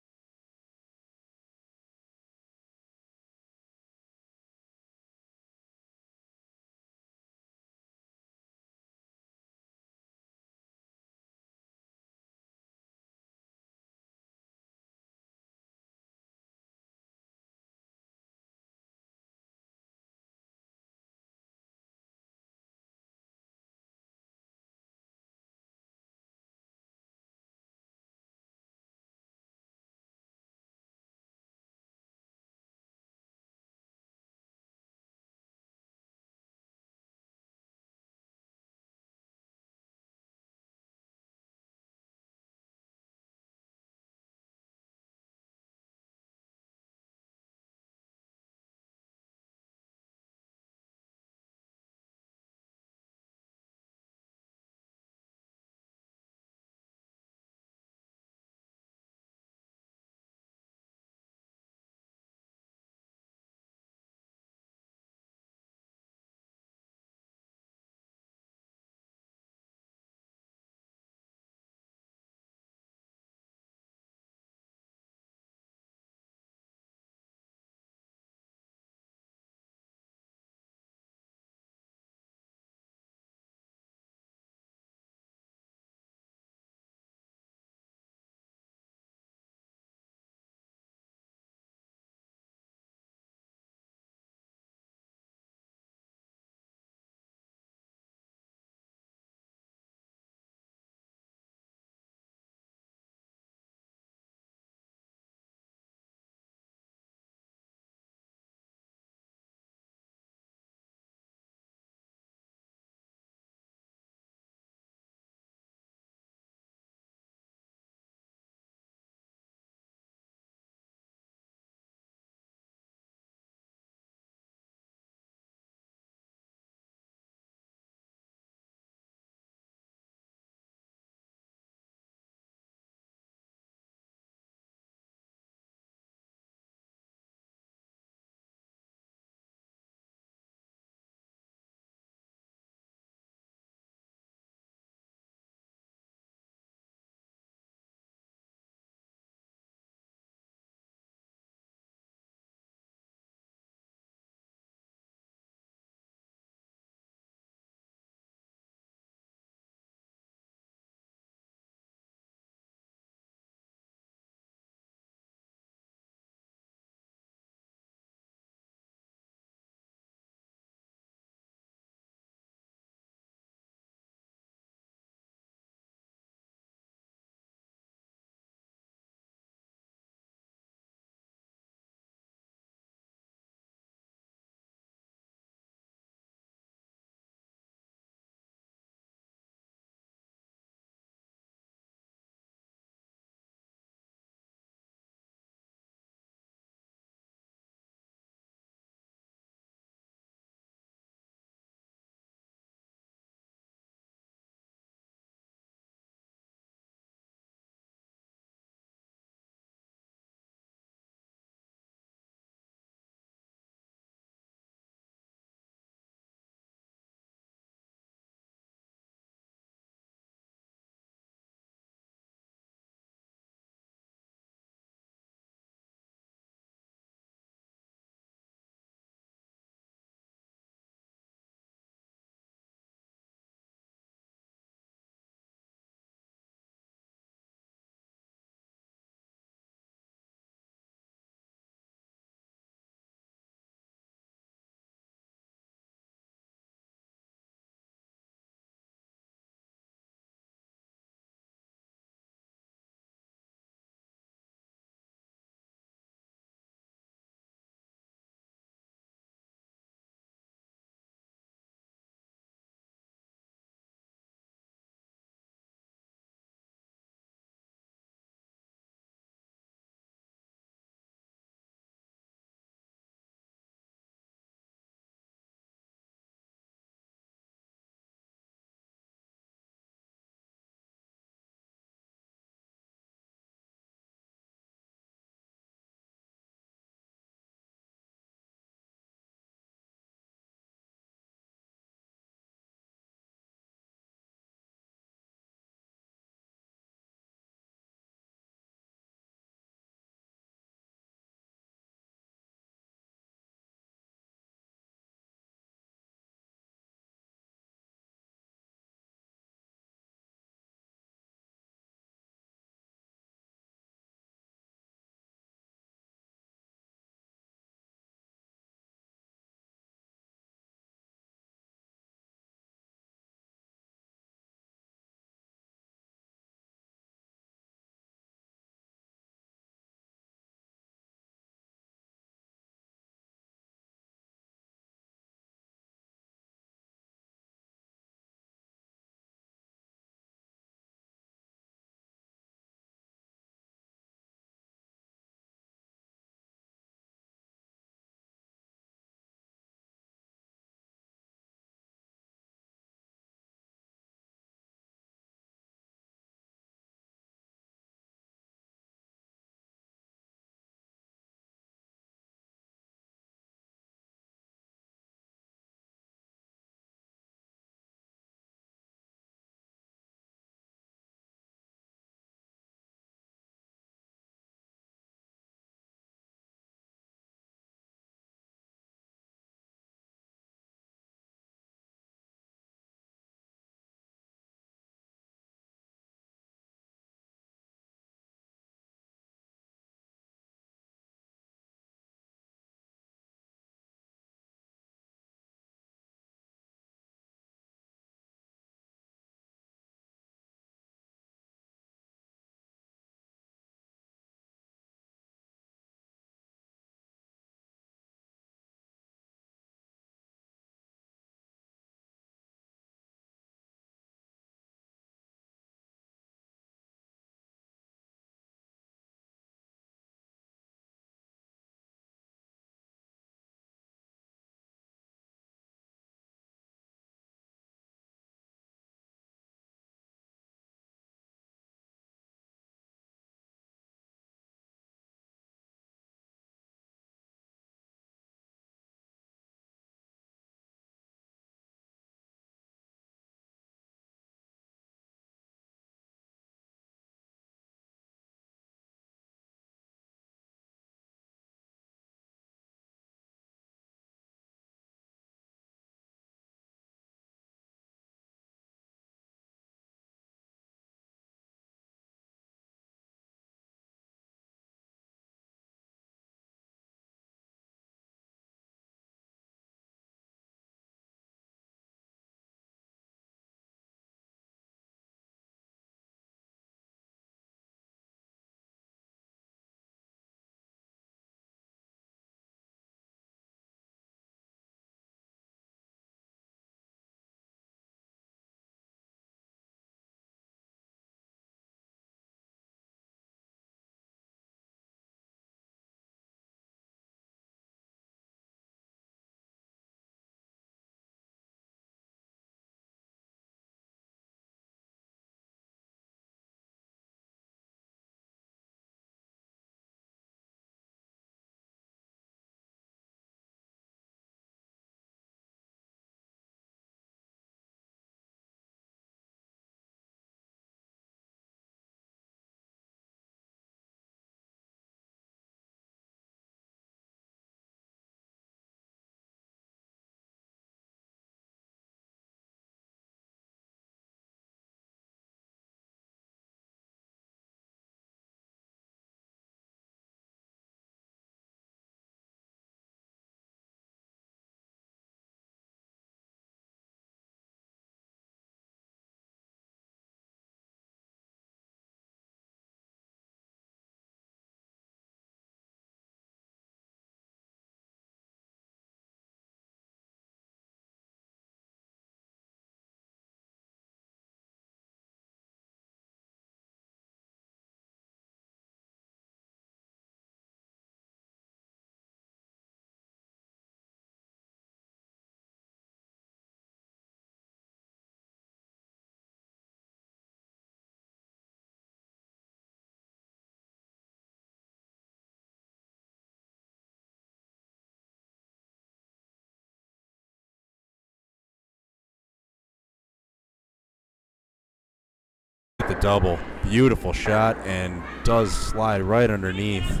double. Beautiful shot, and does slide right underneath.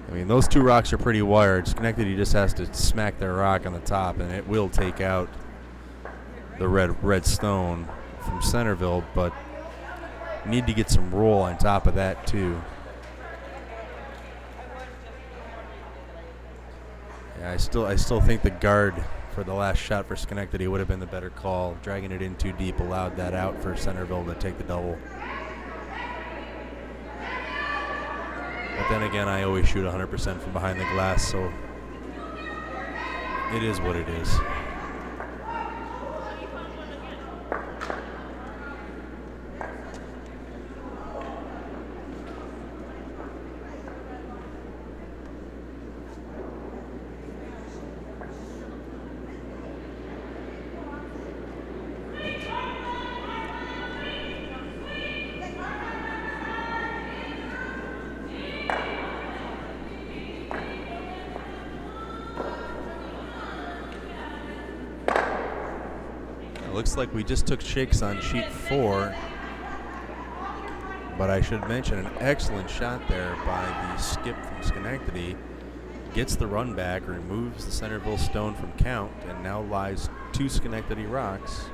I mean, those two rocks are pretty wired. Schenectady just has to smack their rock on the top, and it will take out the red stone from Centerville, but need to get some roll on top of that too. Yeah, I still think the guard for the last shot for Schenectady would have been the better call. Dragging it in too deep allowed that out for Centerville to take the double. But then again, I always shoot 100% from behind the glass, so it is what it is. Looks like we just took shakes on sheet 4, but I should mention an excellent shot there by the skip from Schenectady. Gets the run back, removes the Centerville stone from count, and now lies 2 Schenectady rocks.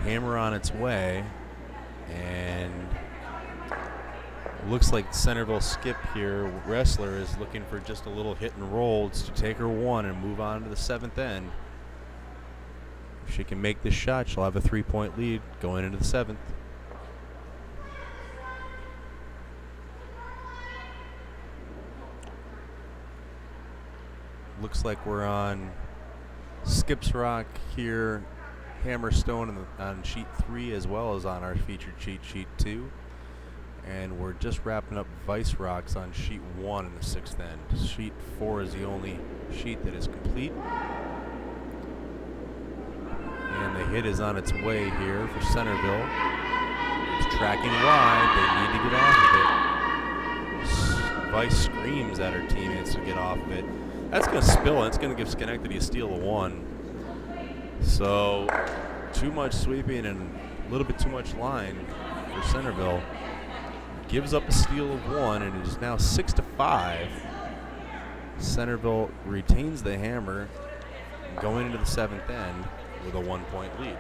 Hammer on its way, and looks like Centerville skip here. Roessler is looking for just a little hit and roll to take her 1 and move on to the 7th end. If she can make this shot, she'll have a 3-point lead going into the 7th. Looks like we're on Skip's Rock here, Hammerstone on sheet 3 as well as on our featured sheet 2. And we're just wrapping up Vice Rocks on sheet 1 in the 6th end. Sheet 4 is the only sheet that is complete. And the hit is on its way here for Centerville. It's tracking wide. They need to get off of it. Vice screams at her teammates to get off of it. That's going to spill, and it's going to give Schenectady a steal of 1. So, too much sweeping and a little bit too much line for Centerville. Gives up a steal of 1, and it is now 6-5. Centerville retains the hammer going into the 7th end with a 1-point lead.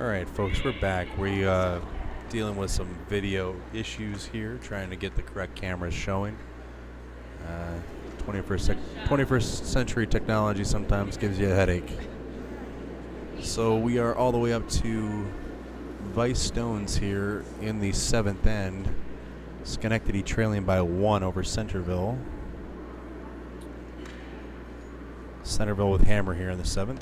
All right, folks, we're back. We dealing with some video issues here, trying to get the correct cameras showing. 21st century technology sometimes gives you a headache. So we are all the way up to Vice Stones here in the 7th end. Schenectady trailing by 1 over Centerville. Centerville with hammer here in the 7th.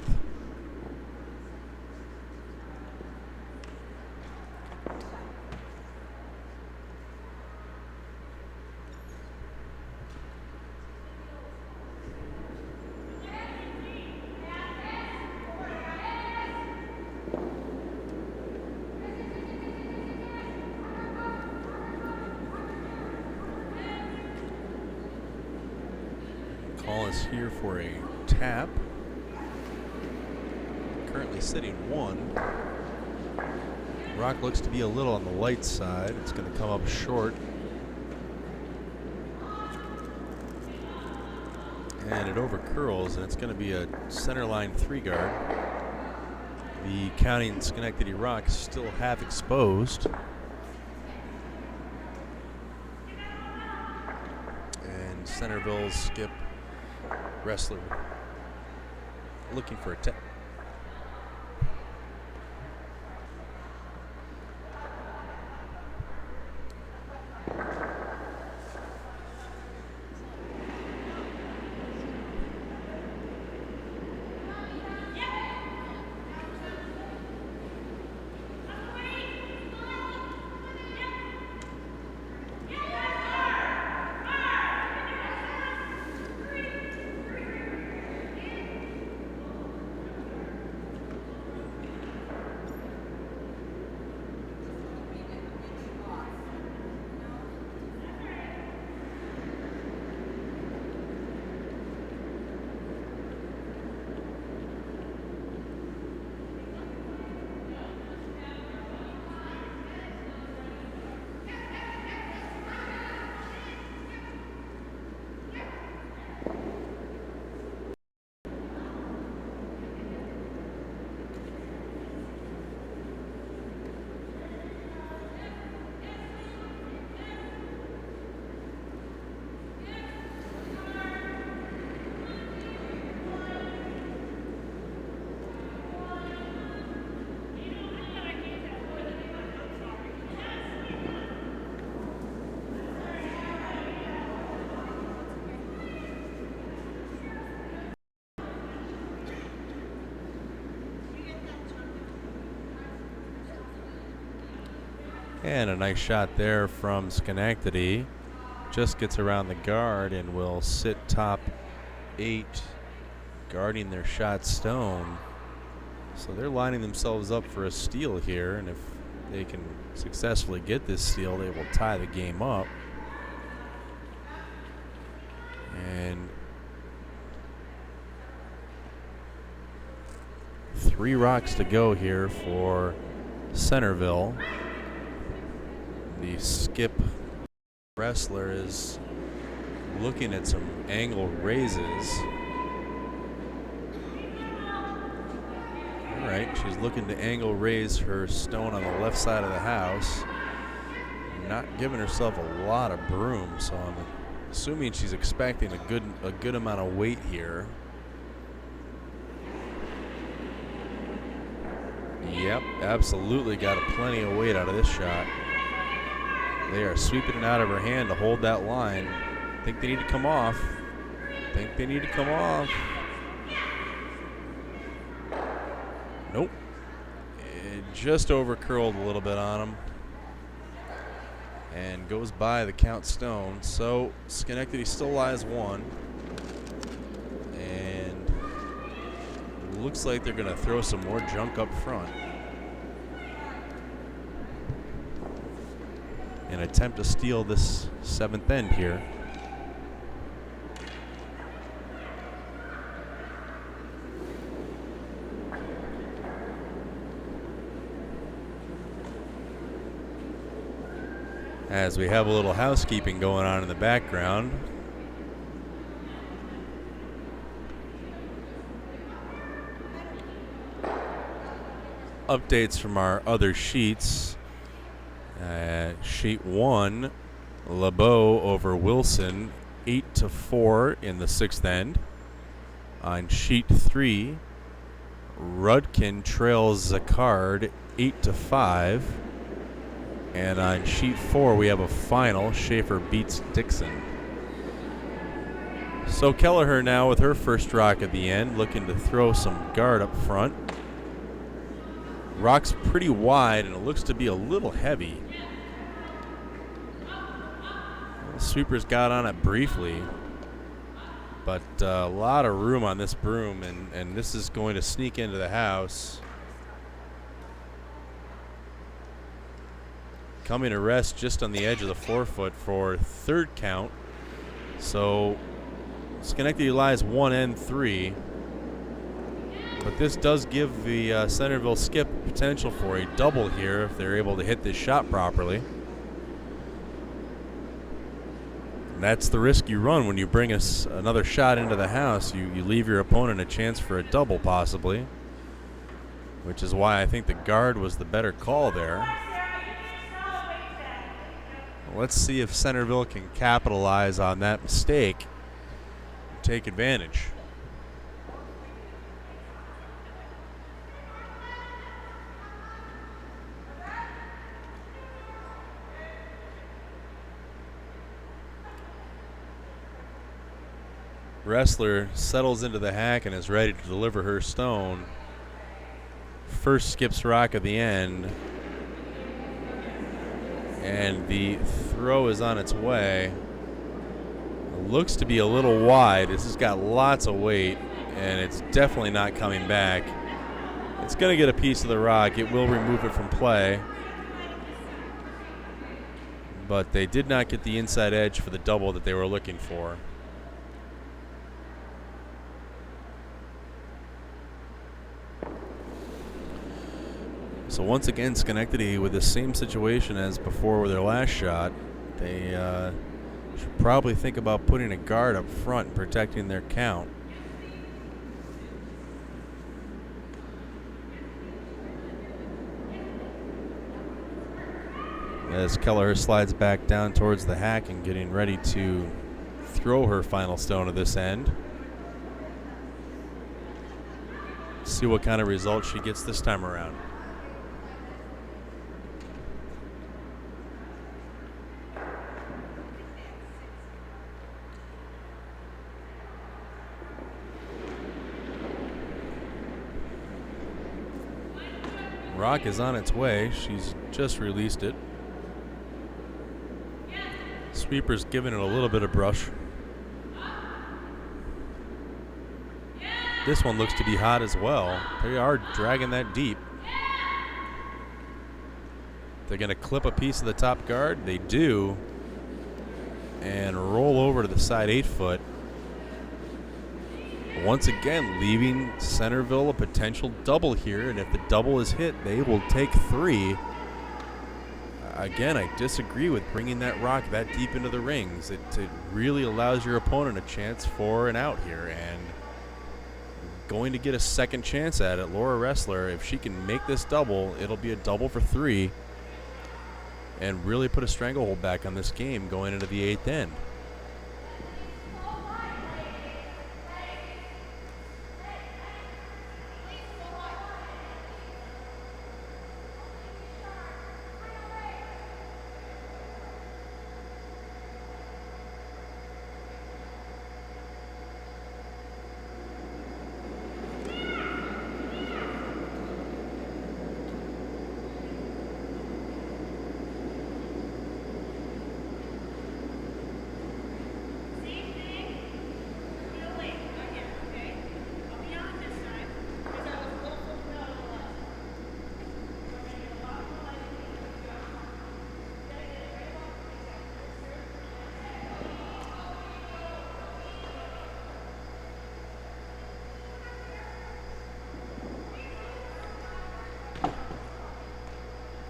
Call is here for a tap. Currently sitting 1. Rock looks to be a little on the light side. It's going to come up short. And it over curls, and it's going to be a center line 3 guard. The counting Schenectady Rock is still half exposed. And Centerville's skip Roessler looking for a tap. And a nice shot there from Schenectady. Just gets around the guard and will sit top 8, guarding their shot stone. So they're lining themselves up for a steal here, and if they can successfully get this steal, they will tie the game up. And 3 rocks to go here for Centerville. The skip Roessler is looking at some angle raises. All right, she's looking to angle raise her stone on the left side of the house. Not giving herself a lot of broom, so I'm assuming she's expecting a good amount of weight here. Yep, absolutely got plenty of weight out of this shot. They are sweeping it out of her hand to hold that line. Think they need to come off. Nope. It just over curled a little bit on him. And goes by the count stone. So Schenectady still lies 1. And looks like they're going to throw some more junk up front. And attempt to steal this 7th end here. As we have a little housekeeping going on in the background. updates from our other sheets. Sheet 1, LeBeau over Wilson, 8-4 in the 6th end. On sheet 3, Rudkin trails Zacard 8-5. And on sheet 4, we have a final. Schaefer beats Dixon. So Kelliher now with her first rock at the end, looking to throw some guard up front. Rock's pretty wide, and it looks to be a little heavy. Sweeper's got on it briefly, but a lot of room on this broom, and this is going to sneak into the house. Coming to rest just on the edge of the forefoot for 3rd count. So Schenectady lies 1-3, but this does give the Centerville skip potential for a double here if they're able to hit this shot properly. And that's the risk you run when you bring another shot into the house. You leave your opponent a chance for a double possibly, which is why I think the guard was the better call there. Let's see if Centerville can capitalize on that mistake and take advantage. Roessler settles into the hack and is ready to deliver her stone. First skips rock at the end. And the throw is on its way. It looks to be a little wide. This has got lots of weight, and it's definitely not coming back. It's going to get a piece of the rock. It will remove it from play. But they did not get the inside edge for the double that they were looking for. So once again, Schenectady with the same situation as before with their last shot. They should probably think about putting a guard up front and protecting their count. As Kelliher slides back down towards the hack and getting ready to throw her final stone at this end. See what kind of result she gets this time around. Rock is on its way. She's just released it. Sweeper's giving it a little bit of brush. This one looks to be hot as well. They are dragging that deep. They're going to clip a piece of the top guard. They do. And roll over to the side 8-foot. Once again, leaving Centerville a potential double here, and if the double is hit, they will take 3. Again, I disagree with bringing that rock that deep into the rings. It really allows your opponent a chance for an out here, and going to get a second chance at it. Laura Roessler, if she can make this double, it'll be a double for 3, and really put a stranglehold back on this game going into the 8th end.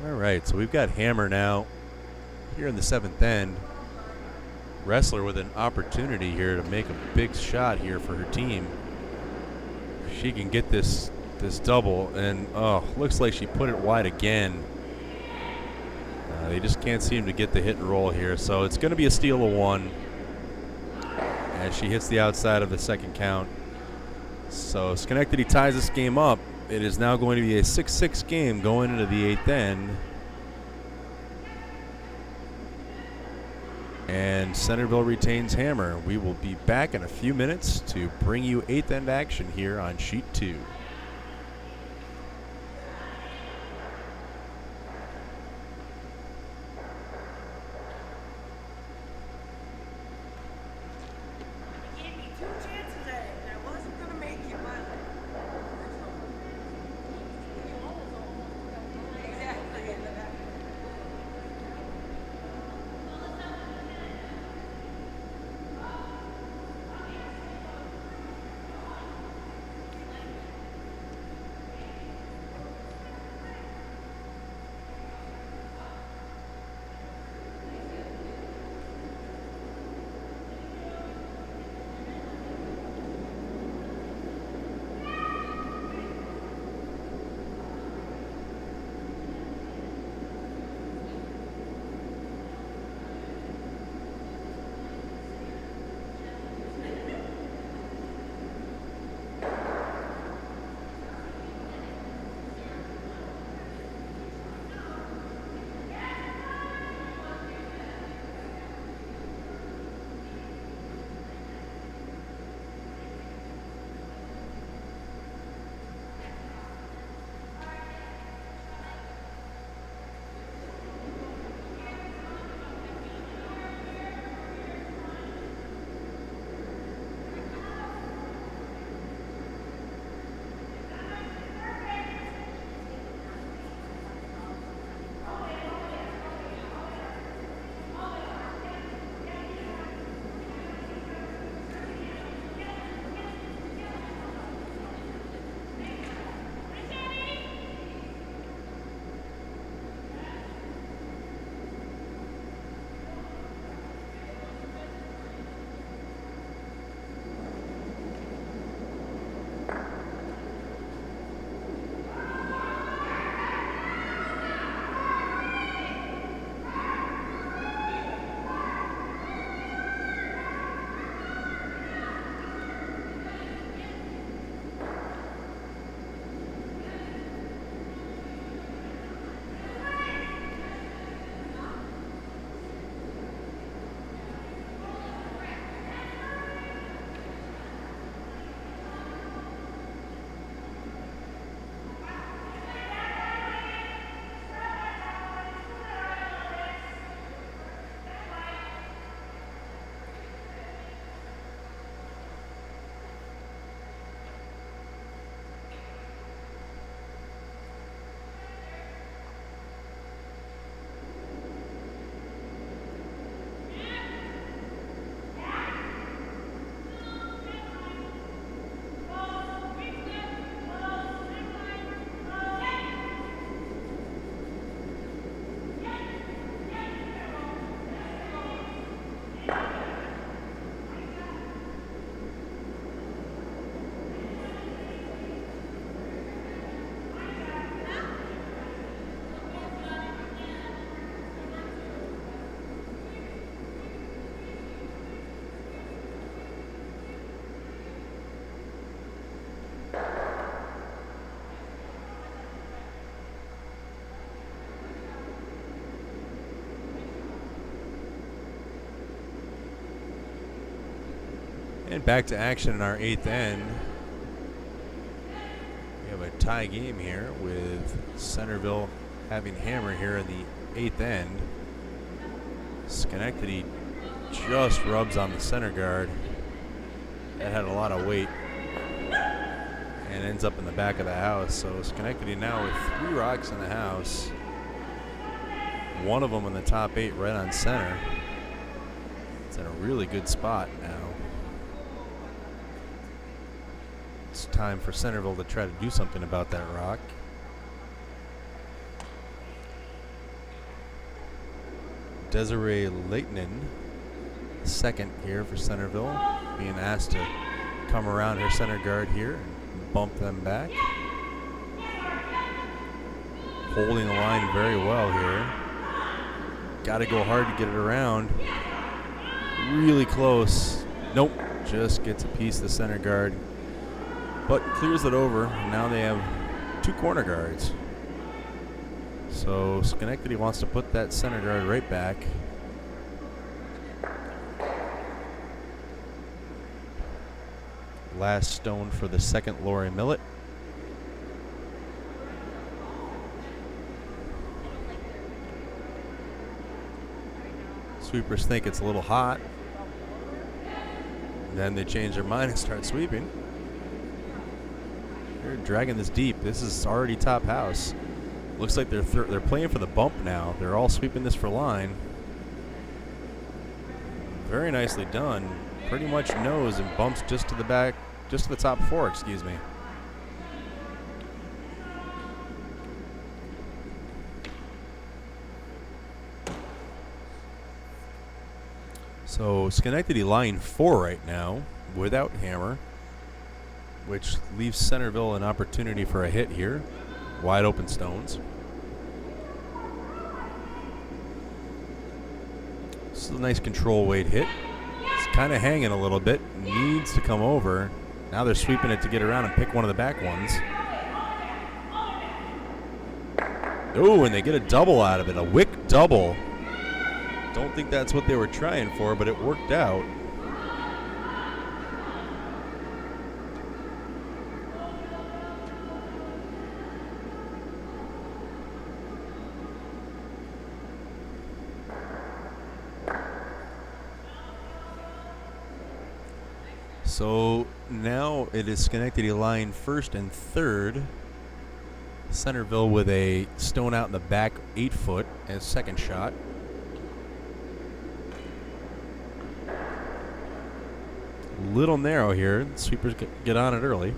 All right, so we've got Hammer now here in the 7th end. Roessler with an opportunity here to make a big shot here for her team. If she can get this this double, and oh, looks like she put it wide again. They just can't seem to get the hit and roll here, so it's going to be a steal of 1 as she hits the outside of the second count. So Schenectady ties this game up. It is now going to be a 6-6 game going into the 8th end. And Centerville retains hammer. We will be back in a few minutes to bring you 8th end action here on sheet 2. And back to action in our 8th end. We have a tie game here with Centerville having hammer here in the 8th end. Schenectady just rubs on the center guard. That had a lot of weight and ends up in the back of the house. So Schenectady now with 3 rocks in the house. One of them in the top 8 right on center. It's in a really good spot now. It's time for Centerville to try to do something about that rock. Desiree Leighton, second here for Centerville, being asked to come around her center guard here and bump them back. holding the line very well here. Got to go hard to get it around. Really close. Nope. Just gets a piece of the center guard. But clears it over. And now they have 2 corner guards. So Schenectady wants to put that center guard right back. Last stone for the second Lori Millet. Sweepers think it's a little hot. Then they change their mind and start sweeping. They're dragging this deep. This is already top house. Looks like they're playing for the bump now. They're all sweeping this for line. Very nicely done. Pretty much nose and bumps just to the back, just to the top 4, excuse me. So Schenectady line 4 right now without hammer, which leaves Centerville an opportunity for a hit here. Wide open stones. This is a nice control weight hit. It's kind of hanging a little bit. Needs to come over. Now they're sweeping it to get around and pick one of the back ones. Oh, and they get a double out of it. A wick double. Don't think that's what they were trying for, but it worked out. So now it is Schenectady line 1st and 3rd. Centerville with a stone out in the back 8-foot as second shot. Little narrow here. The sweepers get on it early.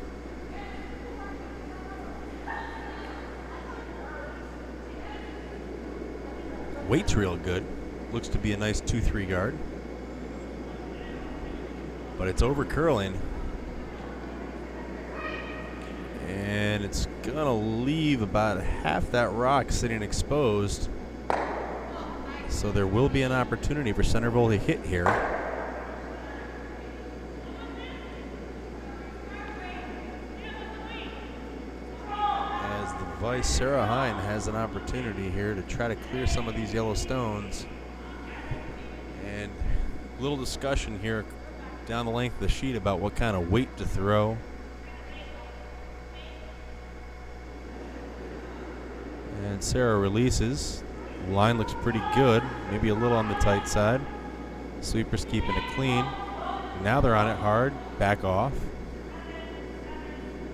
Weight's real good. Looks to be a nice 2-3 guard. But it's over curling. And it's going to leave about half that rock sitting exposed. So there will be an opportunity for Centerville to hit here. As the vice, Sarah Hine, has an opportunity here to try to clear some of these yellow stones. And a little discussion here down the length of the sheet about what kind of weight to throw. And Sarah releases. Line looks pretty good, maybe a little on the tight side. Sweepers keeping it clean. Now they're on it hard, back off.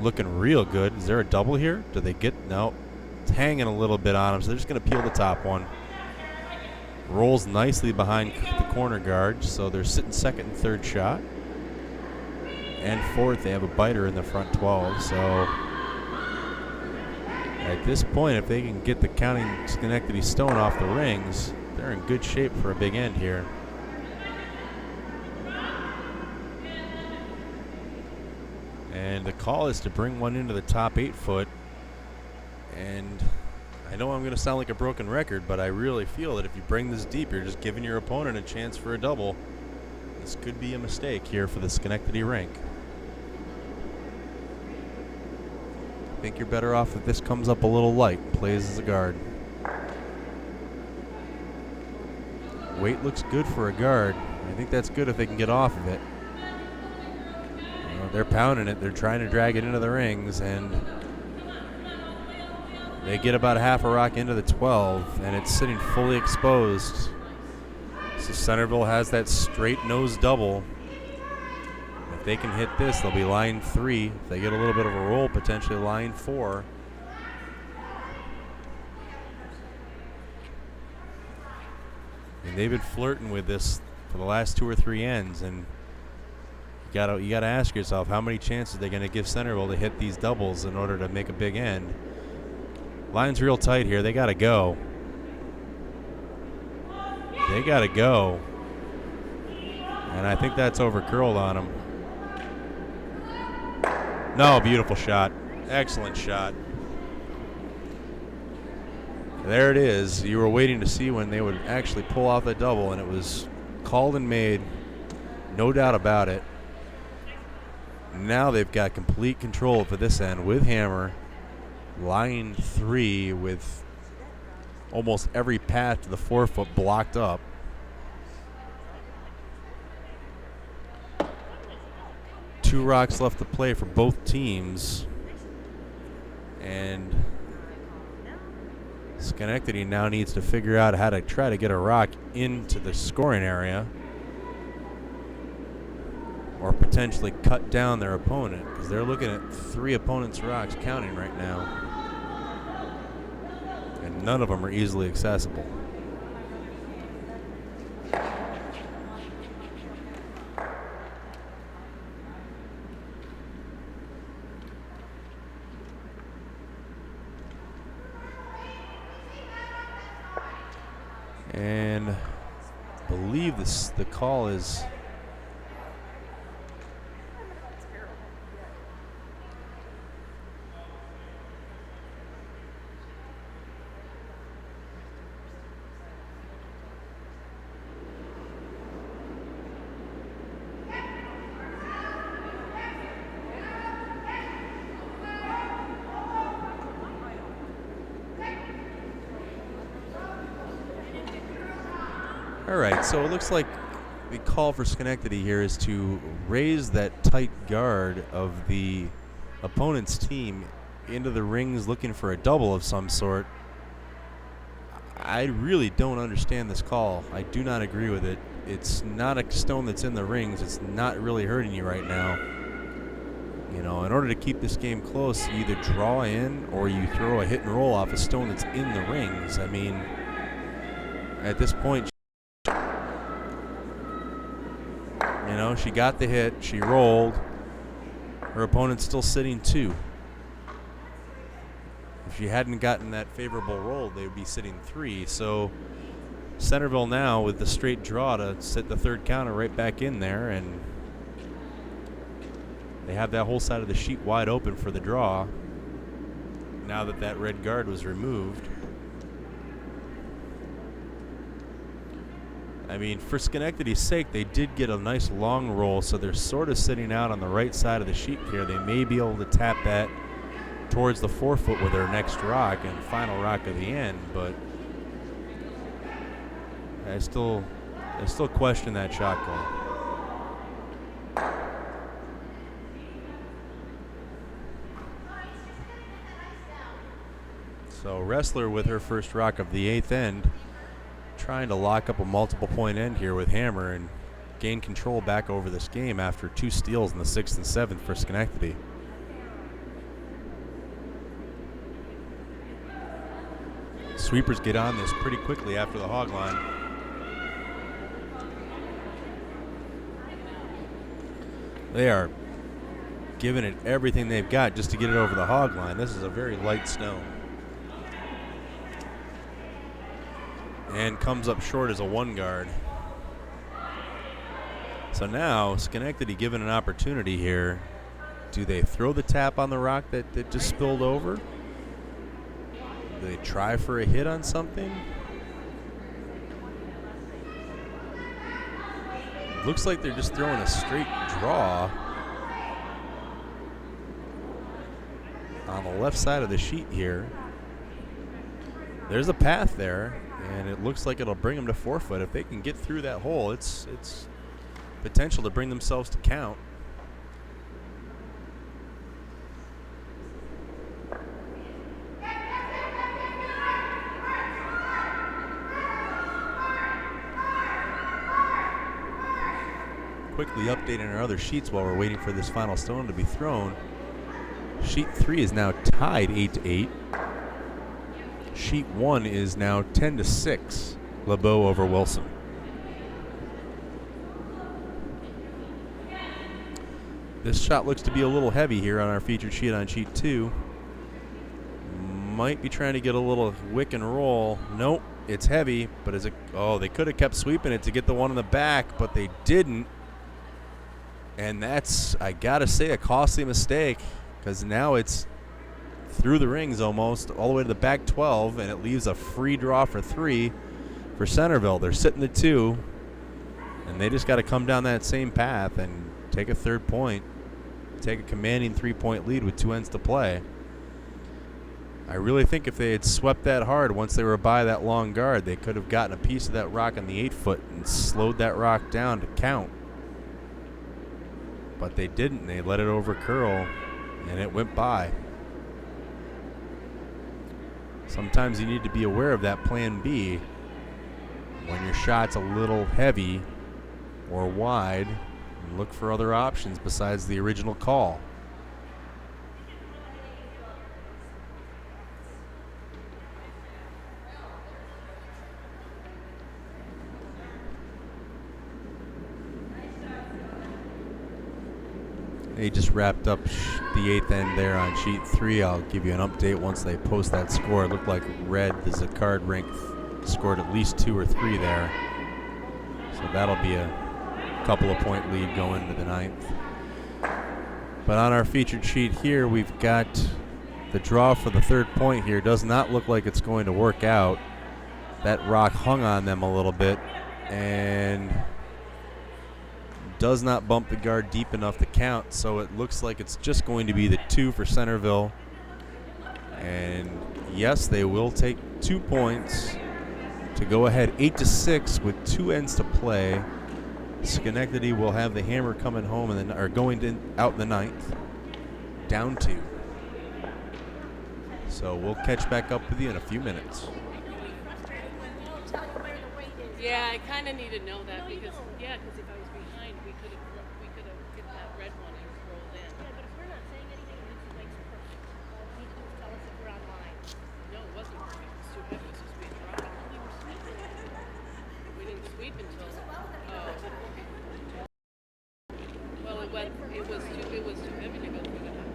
Looking real good. Is there a double here? Do they get, no. It's hanging a little bit on them, so they're just gonna peel the top one. Rolls nicely behind the corner guard, so they're sitting second and third shot. And fourth, they have a biter in the front 12, so at this point, if they can get the counting Schenectady stone off the rings, they're in good shape for a big end here. And the call is to bring one into the top 8-foot. And I know I'm going to sound like a broken record, but I really feel that if you bring this deep, you're just giving your opponent a chance for a double. This could be a mistake here for the Schenectady rink. I think you're better off if this comes up a little light, plays as a guard. Weight looks good for a guard. I think that's good if they can get off of it. They're pounding it. They're trying to drag it into the rings, and they get about a half a rock into the 12, and it's sitting fully exposed. So Centerville has that straight nose double. If they can hit this, they'll be line 3. If they get a little bit of a roll, potentially line 4. And they've been flirting with this for the last 2 or 3 ends, and you gotta ask yourself how many chances they're going to give Centerville to hit these doubles in order to make a big end. Line's real tight here. They got to go. They got to go. And I think that's over curled on them. No, beautiful shot. Excellent shot. There it is. You were waiting to see when they would actually pull off the double, and it was called and made. No doubt about it. Now they've got complete control for this end with Hammer. Line 3 with almost every path to the forefoot blocked up. Two rocks left to play for both teams. And Schenectady now needs to figure out how to try to get a rock into the scoring area, or potentially cut down their opponent, because they're looking at 3 opponents' rocks counting right now. And none of them are easily accessible. And I believe the call is all right, so it looks like the call for Schenectady here is to raise that tight guard of the opponent's team into the rings looking for a double of some sort. I really don't understand this call. I do not agree with it. It's not a stone that's in the rings. It's not really hurting you right now. You know, in order to keep this game close, you either draw in or you throw a hit and roll off a stone that's in the rings. I mean, at this point, you know, she got the hit, she rolled. Her opponent's still sitting 2. If she hadn't gotten that favorable roll, they would be sitting 3. So Centerville now with the straight draw to sit the third counter right back in there, and they have that whole side of the sheet wide open for the draw now that that red guard was removed. I mean, for Schenectady's sake, they did get a nice long roll, so they're sort of sitting out on the right side of the sheet here. They may be able to tap that towards the forefoot with their next rock and final rock of the end, but I still question that shot call. So Roessler with her first rock of the 8th end, trying to lock up a multiple point end here with Hammer and gain control back over this game after 2 steals in the 6th and 7th for Schenectady. Sweepers get on this pretty quickly after the hog line. They are giving it everything they've got just to get it over the hog line. This is a very light stone. And comes up short as a 1 guard. So now Schenectady given an opportunity here. Do they throw the tap on the rock that just spilled over? Do they try for a hit on something? Looks like they're just throwing a straight draw on the left side of the sheet here. There's a path there, and it looks like it'll bring them to forefoot. If they can get through that hole, it's potential to bring themselves to count. Quickly updating our other sheets while we're waiting for this final stone to be thrown. Sheet 3 is now tied 8-8. Sheet 1 is now 10-6. LeBeau over Wilson. This shot looks to be a little heavy here on our featured sheet on sheet 2. Might be trying to get a little wick and roll. Nope, it's heavy, but is it? Oh, they could have kept sweeping it to get the one in the back, but they didn't. And that's, I gotta say, a costly mistake, because now it's through the rings almost, all the way to the back 12, and it leaves a free draw for 3 for Centerville. They're sitting the 2, and they just got to come down that same path and take a third point, take a commanding 3-point lead with 2 ends to play. I really think if they had swept that hard once they were by that long guard, they could have gotten a piece of that rock on the 8-foot and slowed that rock down to count. But they didn't. They let it over curl, and it went by. Sometimes you need to be aware of that plan B when your shot's a little heavy or wide, and look for other options besides the original call. They just wrapped up the 8th end there on sheet 3. I'll give you an update once they post that score. It looked like Red, the Zacard rink, scored at least 2 or 3 there. So that'll be a couple of point lead going into the 9th. But on our featured sheet here, we've got the draw for the 3rd point here. Does not look like it's going to work out. That rock hung on them a little bit and does not bump the guard deep enough to count, so it looks like it's just going to be the 2 for Centerville. And yes, they will take 2 points to go ahead 8-6 with 2 ends to play. Schenectady will have the hammer coming home and then are going out in the 9th, down 2. So we'll catch back up with you in a few minutes. Yeah, I kind of need to know that because if I was behind, we could have hit that red one and rolled in. Yeah, but if we're not saying anything, it means it makes it perfect. All you need to do is tell us if we're online. No, it wasn't perfect. It was too heavy. It was supposed to be a drop. We didn't sweep until. Well, it was too heavy to go through the house.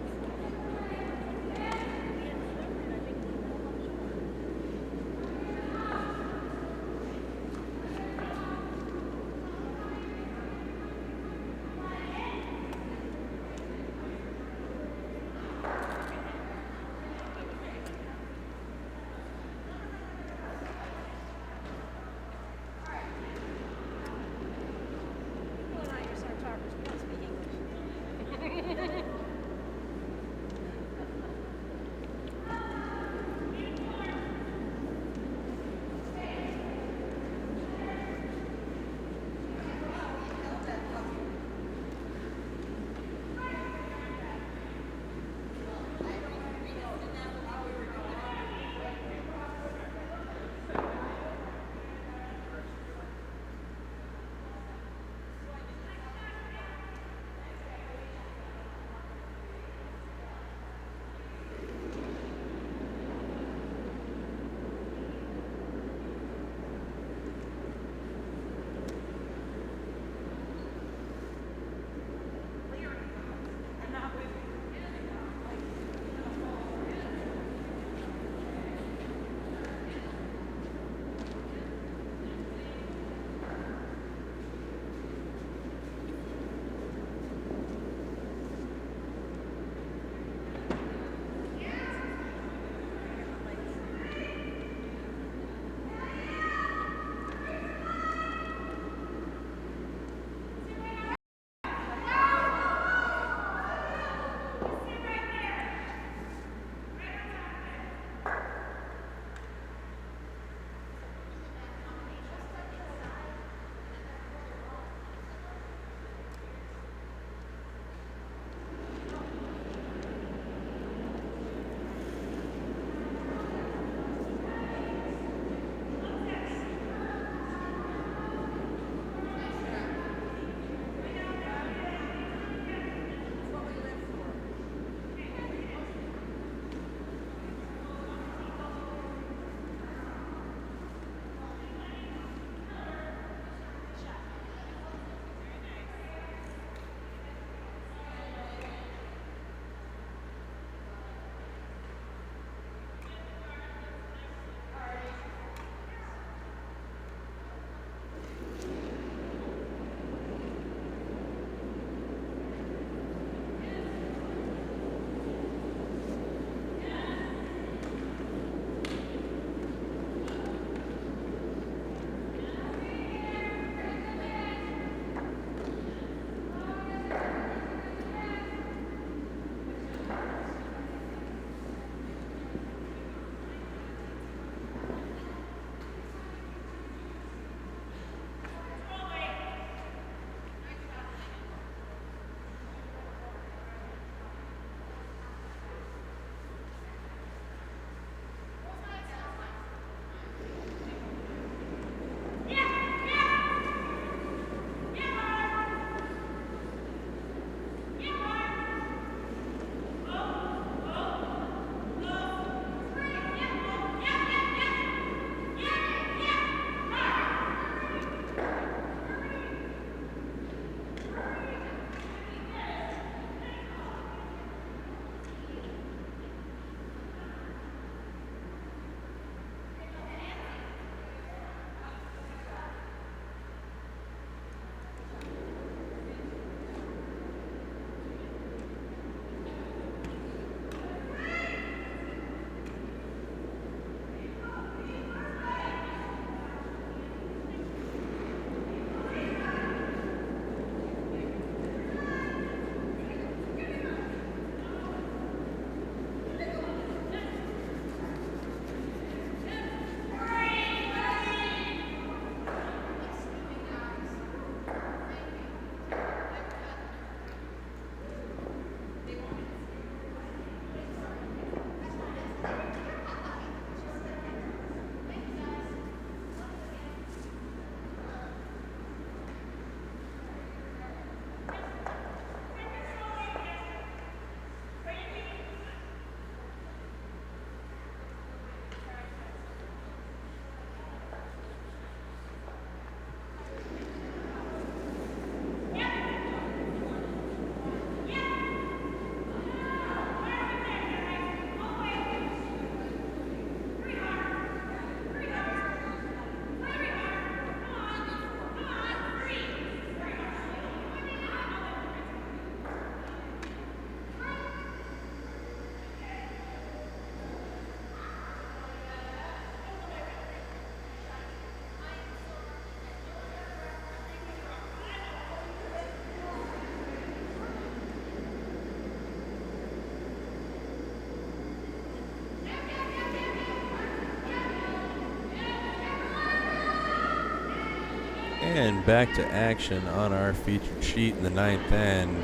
And back to action on our featured sheet in the ninth end.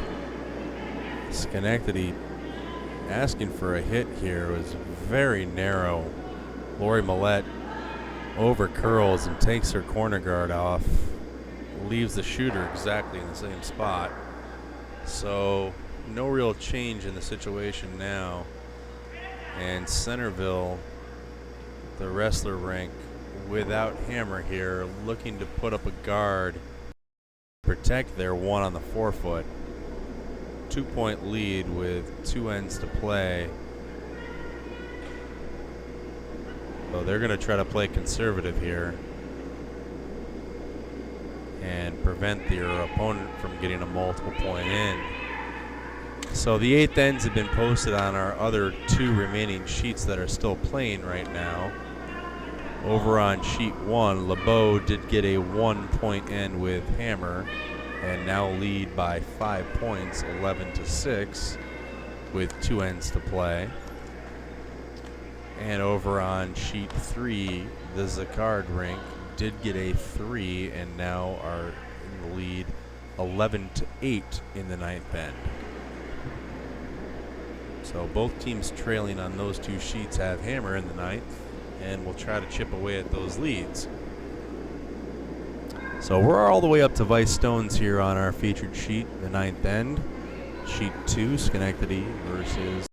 Schenectady asking for a hit here. It was very narrow. Lori Millette over curls and takes her corner guard off. Leaves the shooter exactly in the same spot. So no real change in the situation now. And Centerville, the Roessler rink, without Hammer here, looking to put up a guard, protect their one on the forefoot. 2-point lead with 2 ends to play. So they're going to try to play conservative here and prevent their opponent from getting a multiple point in. So the 8th ends have been posted on our other 2 remaining sheets that are still playing right now. Over on sheet 1, LeBeau did get a 1-point end with Hammer and now lead by 5 points, 11-6, with 2 ends to play. And over on sheet 3, the Zacard rink did get a 3 and now are in the lead 11-8 in the 9th end. So both teams trailing on those 2 sheets have Hammer in the 9th, and we'll try to chip away at those leads. So we're all the way up to Vice Stones here on our featured sheet, the 9th end. Sheet 2, Schenectady versus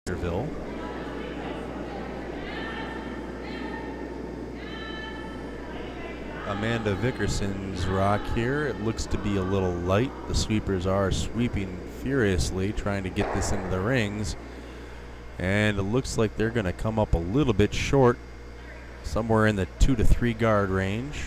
Centerville. Amanda Vickerson's rock here. It looks to be a little light. The sweepers are sweeping furiously, trying to get this into the rings. And it looks like they're going to come up a little bit short, somewhere in the 2 to 3 guard range.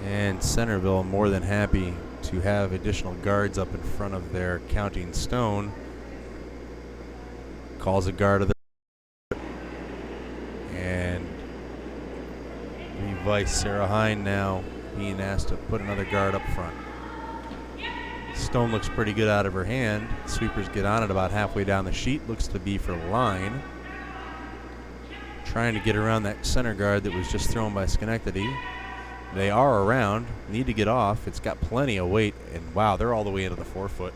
And Centerville more than happy to have additional guards up in front of their counting stone. Calls a guard of the and Vice Sarah Hine now being asked to put another guard up front. Stone looks pretty good out of her hand. Sweepers get on it about halfway down the sheet. Looks to be for line. Trying to get around that center guard that was just thrown by Schenectady. They are around. Need to get off. It's got plenty of weight. And wow, they're all the way into the forefoot.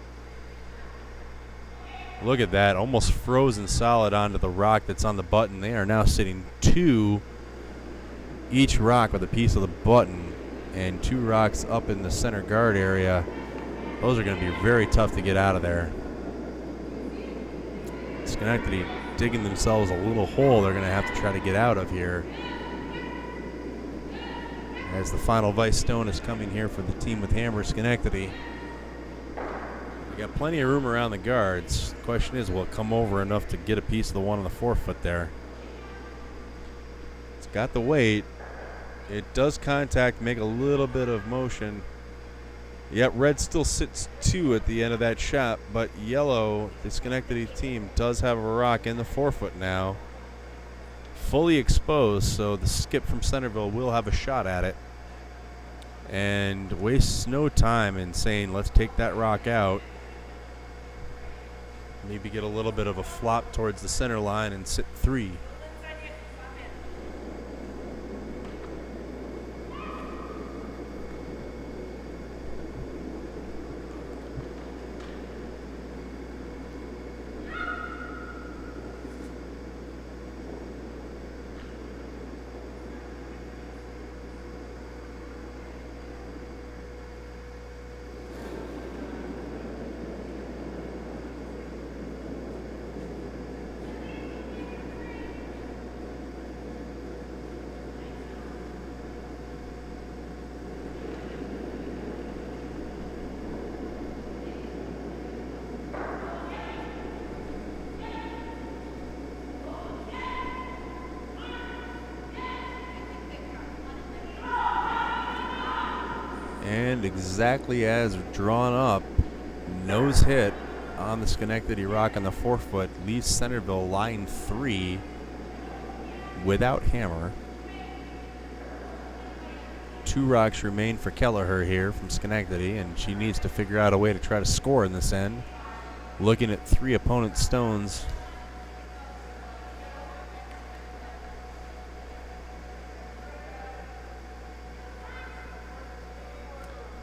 Look at that. Almost frozen solid onto the rock that's on the button. They are now sitting 2 each rock with a piece of the button and 2 rocks up in the center guard area. Those are going to be very tough to get out of there. Schenectady digging themselves a little hole they're going to have to try to get out of here. As the final Vice Stone is coming here for the team with Hammer, Schenectady. We got plenty of room around the guards. The question is, will it come over enough to get a piece of the one on the forefoot there? It's got the weight. It does contact, make a little bit of motion. Yep, red still sits 2 at the end of that shot, but yellow, the Schenectady team, does have a rock in the forefoot now. Fully exposed, so the skip from Centerville will have a shot at it. And wastes no time in saying, let's take that rock out. Maybe get a little bit of a flop towards the center line and sit 3. And exactly as drawn up, nose hit on the Schenectady rock on the forefoot leaves Centerville line 3 without Hammer. 2 rocks remain for Kelliher here from Schenectady, and she needs to figure out a way to try to score in this end. Looking at 3 opponent stones.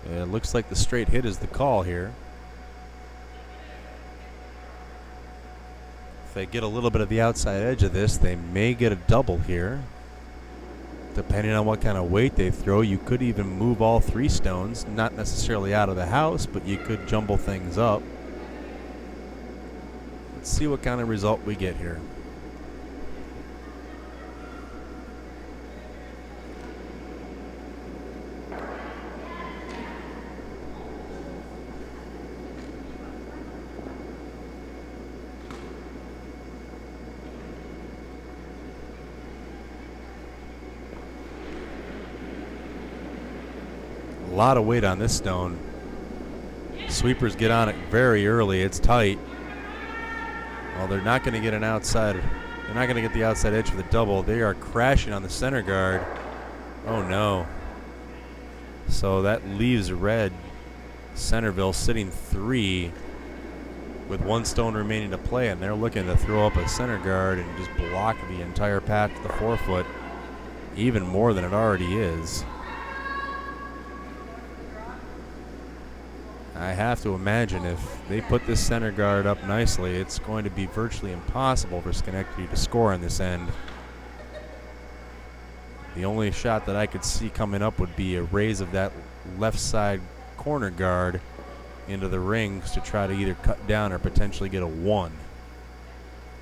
It looks like the straight hit is the call here. If they get a little bit of the outside edge of this, they may get a double here. Depending on what kind of weight they throw, you could even move all 3 stones, not necessarily out of the house, but you could jumble things up. Let's see what kind of result we get here. A lot of weight on this stone. Sweepers get on it very early. It's tight. Well, they're not going to get an outside. They're not going to get the outside edge for the double. They are crashing on the center guard. Oh no. So that leaves red Centerville sitting 3 with 1 stone remaining to play, and they're looking to throw up a center guard and just block the entire path to the 4-foot, even more than it already is. I have to imagine if they put this center guard up nicely, it's going to be virtually impossible for Schenectady to score on this end. The only shot that I could see coming up would be a raise of that left side corner guard into the rings to try to either cut down or potentially get a 1.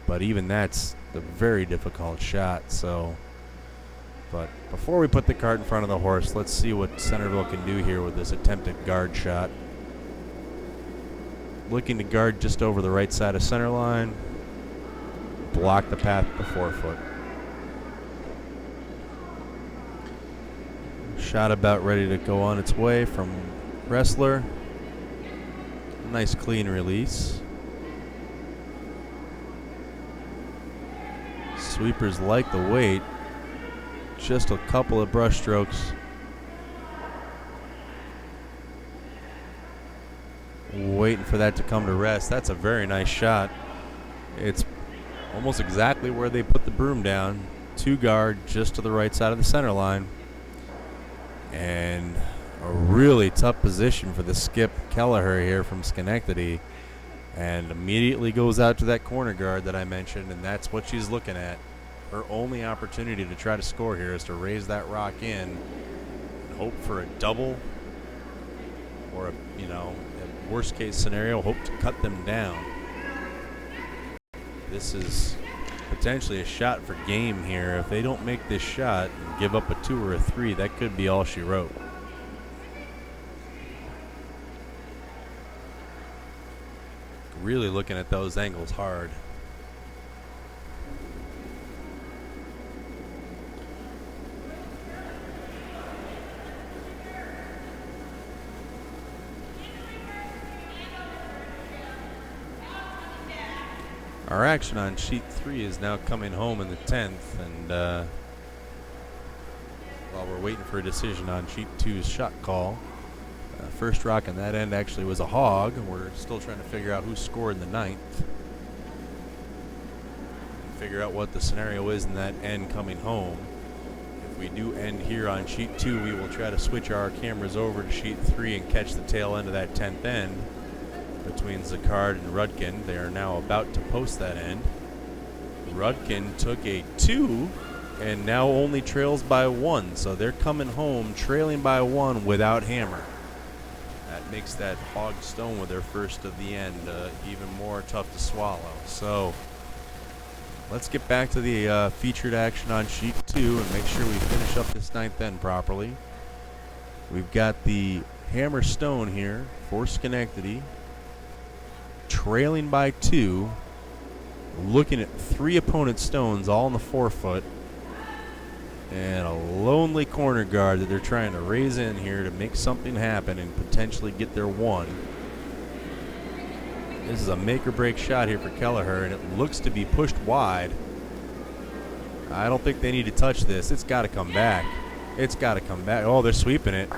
But even that's a very difficult shot. But before we put the cart in front of the horse, let's see what Centerville can do here with this attempted guard shot. Looking to guard just over the right side of center line. Block the path to the 4-foot. Shot about ready to go on its way from Roessler. Nice clean release. Sweepers like the weight. Just a couple of brush strokes. Waiting for that to come to rest. That's a very nice shot. It's almost exactly where they put the broom down. 2 guard just to the right side of the center line. And a really tough position for the skip Kelliher here from Schenectady. And immediately goes out to that corner guard that I mentioned, and that's what she's looking at. Her only opportunity to try to score here is to raise that rock in and hope for a double or a worst case scenario, hope to cut them down. This is potentially a shot for game here. If they don't make this shot and give up a 2 or a 3, that could be all she wrote. Really looking at those angles hard. Our action on sheet 3 is now coming home in the 10th, and while we're waiting for a decision on sheet 2's shot call, first rock on that end actually was a hog. We're still trying to figure out who scored in the 9th. Figure out what the scenario is in that end coming home. If we do end here on sheet 2, we will try to switch our cameras over to sheet 3 and catch the tail end of that 10th end between Zacard and Rudkin. They are now about to post that end. Rudkin took a 2 and now only trails by 1, so they're coming home trailing by 1 without hammer. That makes that hog stone with their first of the end even more tough to swallow. So let's get back to the featured action on sheet 2 and make sure we finish up this 9th end properly. We've got the hammer stone here for Schenectady, trailing by 2, looking at 3 opponent stones all in the 4-foot, and a lonely corner guard that they're trying to raise in here to make something happen and potentially get their 1. This is a make or break shot here for Kelliher, and it looks to be pushed wide. I don't think they need to touch this. It's got to come back. It's got to come back. Oh, they're sweeping it.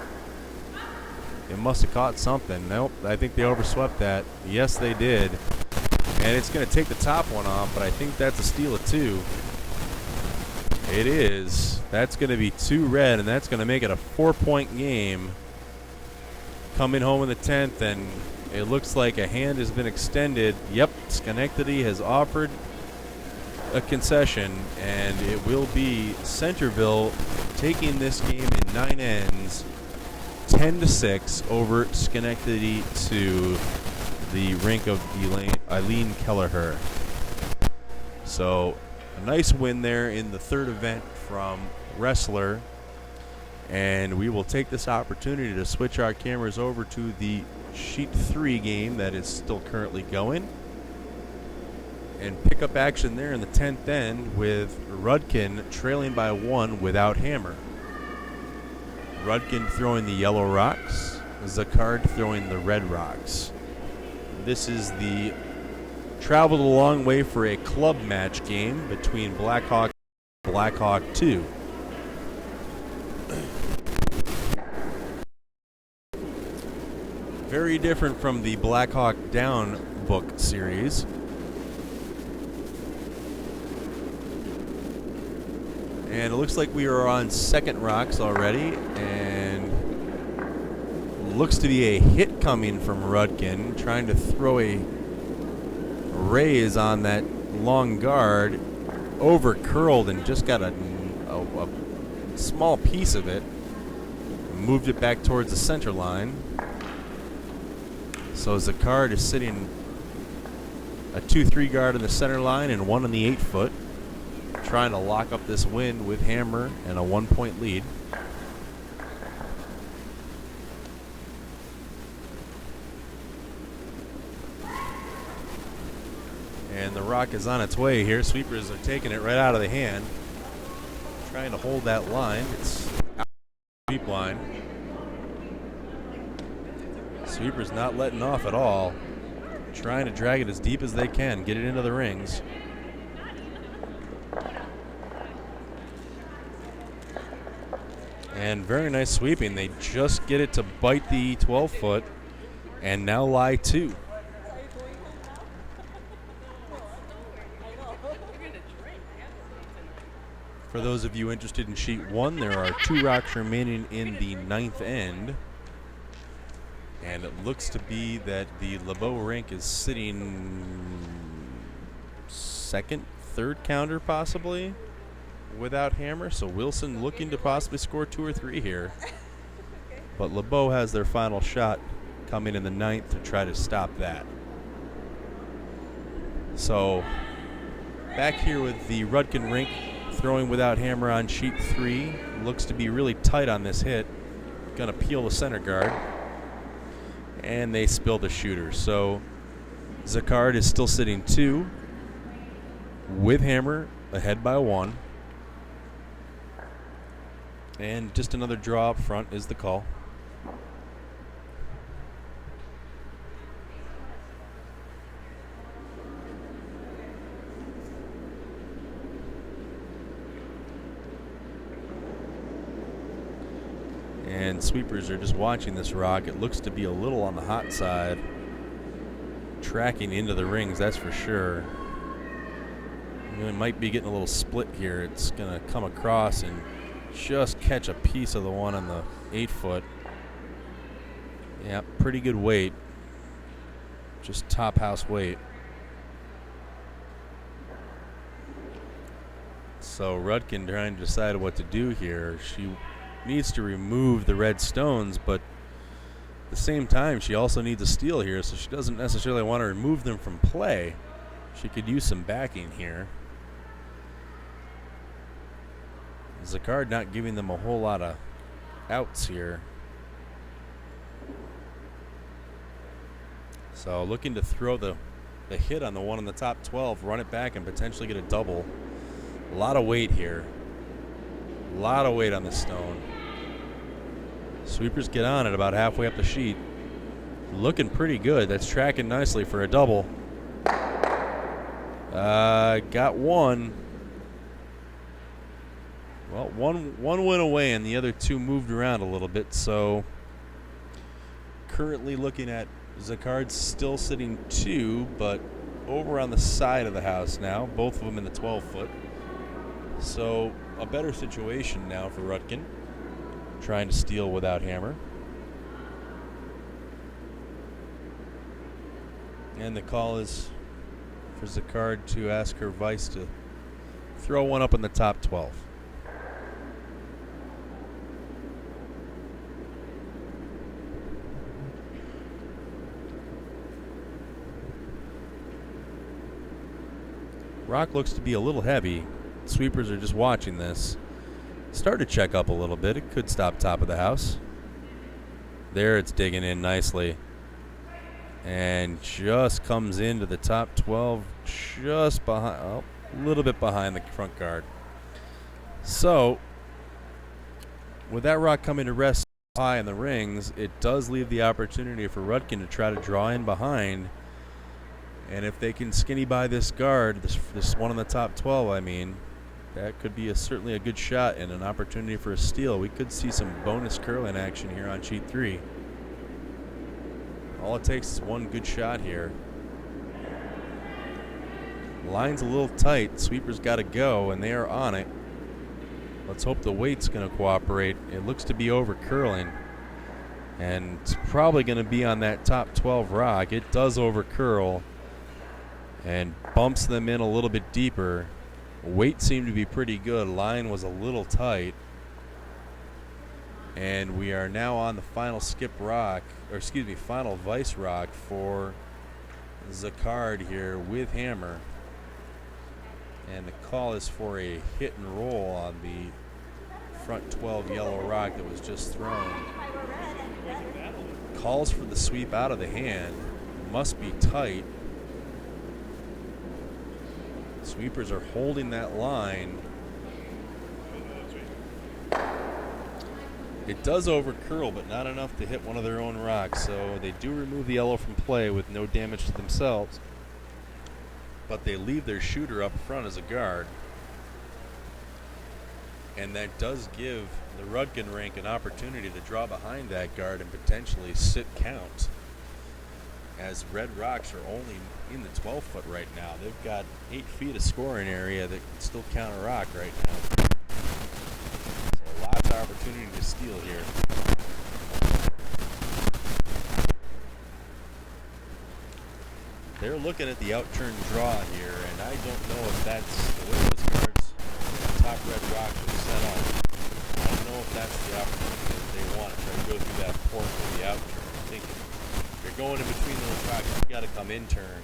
It must have caught something. Nope, I think they overswept that. Yes, they did. And it's going to take the top one off, but I think that's a steal of 2. It is. That's going to be 2 red, and that's going to make it a 4-point game. coming home in the 10th, and it looks like a hand has been extended. Yep, Schenectady has offered a concession, and it will be Centerville taking this game in 9 ends, 10-6 over Schenectady to the rink of Eileen Kelliher. So a nice win there in the third event from Roessler. And we will take this opportunity to switch our cameras over to the Sheet 3 game that is still currently going, and pick up action there in the 10th end with Rudkin trailing by 1 without hammer. Rudkin throwing the yellow rocks, Zacard throwing the red rocks. This is the traveled a long way for a club match game between Blackhawk and Blackhawk 2. Very different from the Blackhawk Down book series. And it looks like we are on second rocks already, and looks to be a hit coming from Rudkin, trying to throw a raise on that long guard, over curled and just got a small piece of it, moved it back towards the center line. So Zacard is sitting a 2-3 guard in the center line and 1 on the 8-foot, trying to lock up this win with hammer and a 1-point lead. And the rock is on its way here. Sweepers are taking it right out of the hand, trying to hold that line. It's out the sweep line. Sweepers not letting off at all, trying to drag it as deep as they can, get it into the rings. And very nice sweeping. They just get it to bite the 12-foot and now lie 2. For those of you interested in Sheet 1, there are 2 rocks remaining in the 9th end. And it looks to be that the LeBeau rink is sitting second, third counter possibly without hammer. So Wilson looking to possibly score 2 or 3 here. But LeBeau has their final shot coming in the 9th to try to stop that. So back here with the Rudkin rink throwing without hammer on Sheet 3. Looks to be really tight on this hit. Gonna peel the center guard. And they spill the shooter. So Zacard is still sitting 2 with hammer, ahead by 1. And just another draw up front is the call. And sweepers are just watching this rock. It looks to be a little on the hot side. Tracking into the rings, that's for sure. It might be getting a little split here. It's going to come across and just catch a piece of the one on the 8-foot. Yeah, pretty good weight. Just top house weight. So Rudkin trying to decide what to do here. She needs to remove the red stones, but at the same time she also needs a steal here, so she doesn't necessarily want to remove them from play. She could use some backing here. Zacard not giving them a whole lot of outs here. So looking to throw the hit on the one on the top 12, run it back and potentially get a double. A lot of weight here. A lot of weight on this stone. Sweepers get on it about halfway up the sheet. Looking pretty good. That's tracking nicely for a double. Got one. Well, one went away and the other 2 moved around a little bit. So currently looking at Zacard still sitting 2, but over on the side of the house now. Both of them in the 12-foot. So a better situation now for Rudkin, trying to steal without hammer. And the call is for Zacard to ask her vice to throw one up in the top 12. Rock looks to be a little heavy. Sweepers are just watching this. Start to check up a little bit. It could stop top of the house. There it's digging in nicely. And just comes into the top 12 just behind, a little bit behind the front guard. So, with that rock coming to rest high in the rings, it does leave the opportunity for Rudkin to try to draw in behind. And if they can skinny by this guard, this one in the top 12, I mean, that could be certainly a good shot and an opportunity for a steal. We could see some bonus curling action here on sheet 3. All it takes is one good shot here. Line's a little tight. Sweeper's got to go, and they are on it. Let's hope the weight's going to cooperate. It looks to be over curling. And it's probably going to be on that top 12 rock. It does over curl and bumps them in a little bit deeper. Weight seemed to be pretty good. Line was a little tight. And we are now on the final skip rock, or excuse me, final vice rock for Zacard here with hammer. And the call is for a hit and roll on the front 12 yellow rock that was just thrown. Calls for the sweep out of the hand. Must be tight. Sweepers are holding that line. It does over curl, but not enough to hit one of their own rocks. So they do remove the yellow from play with no damage to themselves. But they leave their shooter up front as a guard. And that does give the Rudkin rank an opportunity to draw behind that guard and potentially sit count. As red rocks are only in the 12-foot right now. They've got 8 feet of scoring area that can still count a rock right now. So lots of opportunity to steal here. They're looking at the outturn draw here, and I don't know if that's the way those guards, the top red rock was set up. I don't know if that's the opportunity that they want to try to go through that port with the outturn. I think if you're going in between those rocks, you've got to come in turn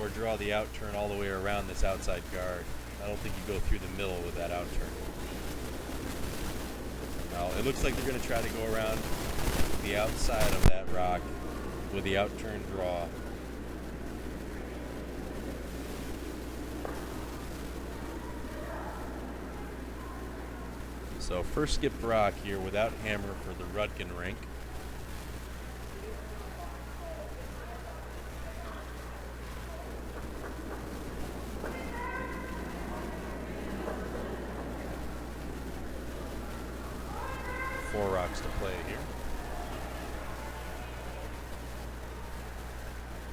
or draw the outturn all the way around this outside guard. I don't think you go through the middle with that outturn. Now, it looks like they're going to try to go around the outside of that rock with the outturn draw. So first skip rock here without hammer for the Rudkin rink. Four rocks to play here.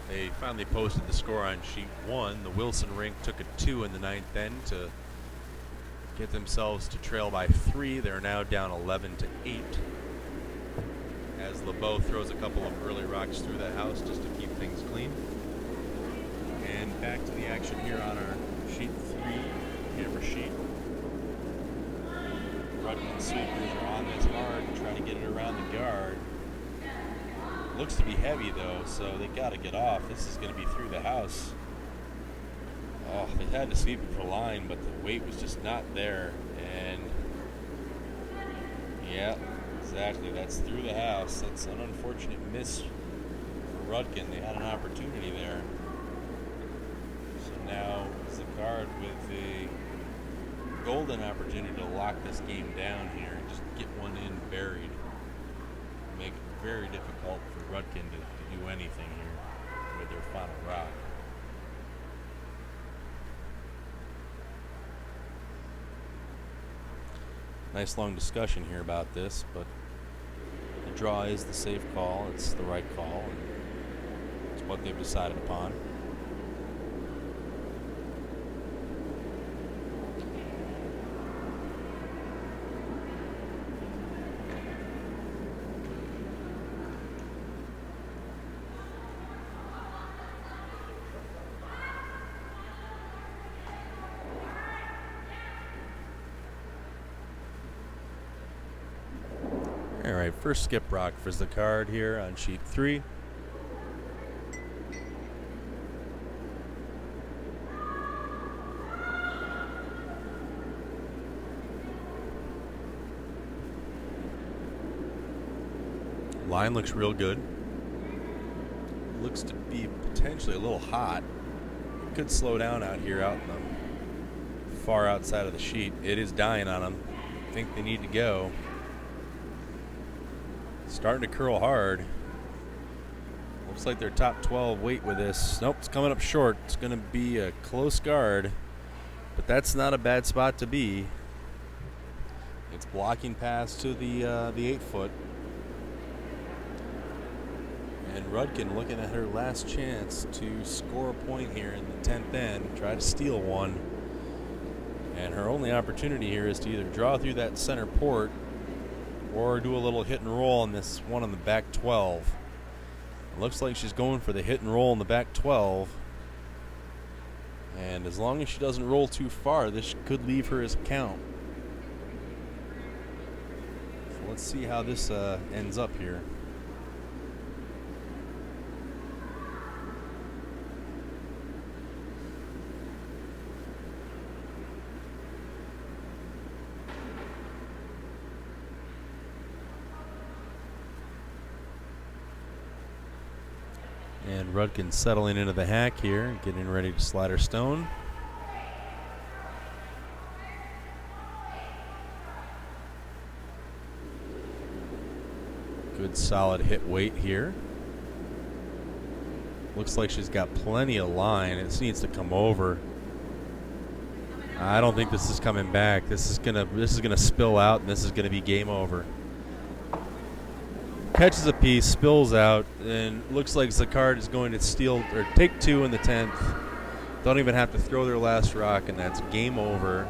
They finally posted the score on sheet 1. The Wilson rink took a 2 in the 9th end to get themselves to trail by 3. They're now down 11-8. As LeBeau throws a couple of early rocks through the house just to keep things clean. And back to the action here on our sheet 3 hammer sheet. Rudkin sweepers are on this hard and trying to get it around the guard. Looks to be heavy though, so they got to get off. This is going to be through the house. Oh, they had to sweep it for line, but the weight was just not there. And yeah, exactly. That's through the house. That's an unfortunate miss for Rudkin. They had an opportunity there. So now Zacard with a golden opportunity to lock this game down here and just get one in buried. Make it very difficult for Rudkin to do anything here with their final rock. Nice long discussion here about this, but the draw is the safe call. It's the right call, and it's what they've decided upon. All right, first skip rock for the card here on sheet 3. Line looks real good. Looks to be potentially a little hot. Could slow down out here out in the far outside of the sheet. It is dying on them. I think they need to go. Starting to curl hard. Looks like their top 12 weight with this. Nope, it's coming up short. It's going to be a close guard, but that's not a bad spot to be. It's blocking past to the 8-foot. And Rudkin looking at her last chance to score a point here in the 10th end, try to steal one. And her only opportunity here is to either draw through that center port or do a little hit and roll on this one on the back 12. It looks like she's going for the hit and roll on the back 12. And as long as she doesn't roll too far, this could leave her as a count. So let's see how this ends up here. And Rudkin settling into the hack here, getting ready to slide her stone. Good solid hit weight here. Looks like she's got plenty of line. It just needs to come over. I don't think this is coming back. This is gonna spill out, and this is gonna be game over. Catches a piece, spills out, and looks like Zacard is going to steal or take 2 in the 10th. Don't even have to throw their last rock, and that's game over.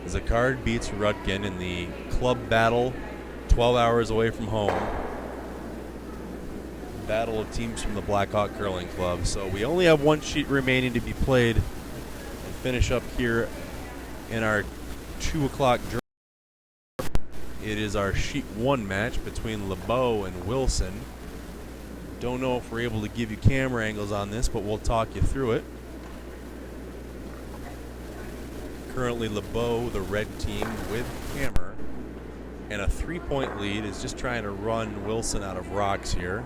Zacard beats Rudkin in the club battle, 12 hours away from home. Battle of teams from the Blackhawk Curling Club. So we only have one sheet remaining to be played and finish up here in our 2 o'clock draw. It is our sheet 1 match between LeBeau and Wilson. Don't know if we're able to give you camera angles on this, but we'll talk you through it. Currently LeBeau, the red team, with hammer. And a 3-point lead, is just trying to run Wilson out of rocks here.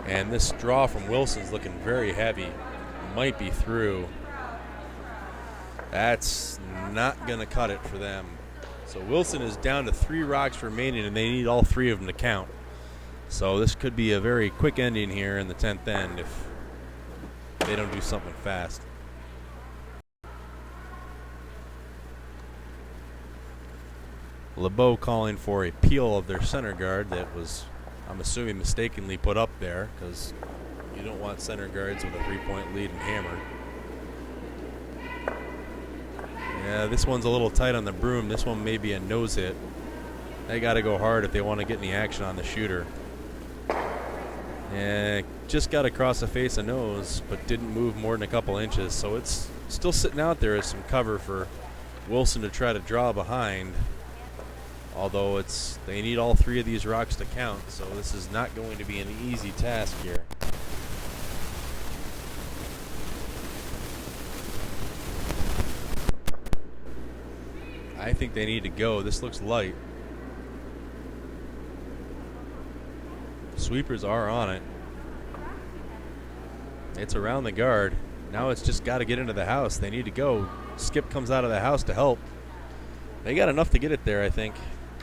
And this draw from Wilson's looking very heavy. Might be through. That's not going to cut it for them. So Wilson is down to 3 rocks remaining, and they need all 3 of them to count. So this could be a very quick ending here in the 10th end if they don't do something fast. LeBeau calling for a peel of their center guard that was, I'm assuming, mistakenly put up there, because you don't want center guards with a 3-point lead and hammer. Yeah, this one's a little tight on the broom. This one may be a nose hit. They got to go hard if they want to get any action on the shooter. Yeah, just got across the face of nose, but didn't move more than a couple inches. So it's still sitting out there as some cover for Wilson to try to draw behind. Although they need all 3 of these rocks to count, so this is not going to be an easy task here. I think they need to go. This looks light. Sweepers are on it. It's around the guard. Now it's just got to get into the house. They need to go. Skip comes out of the house to help. They got enough to get it there, I think.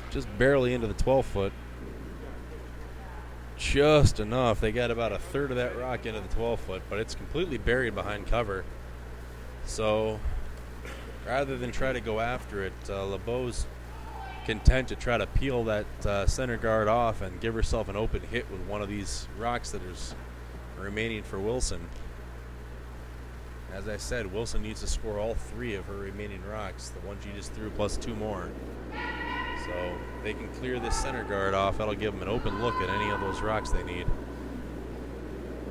Just barely into the 12-foot. Just enough. They got about a third of that rock into the 12-foot, but it's completely buried behind cover. So rather than try to go after it, LeBeau's content to try to peel that center guard off and give herself an open hit with one of these rocks that is remaining for Wilson. As I said, Wilson needs to score all 3 of her remaining rocks, the one she just threw plus 2 more. So they can clear this center guard off. That'll give them an open look at any of those rocks they need.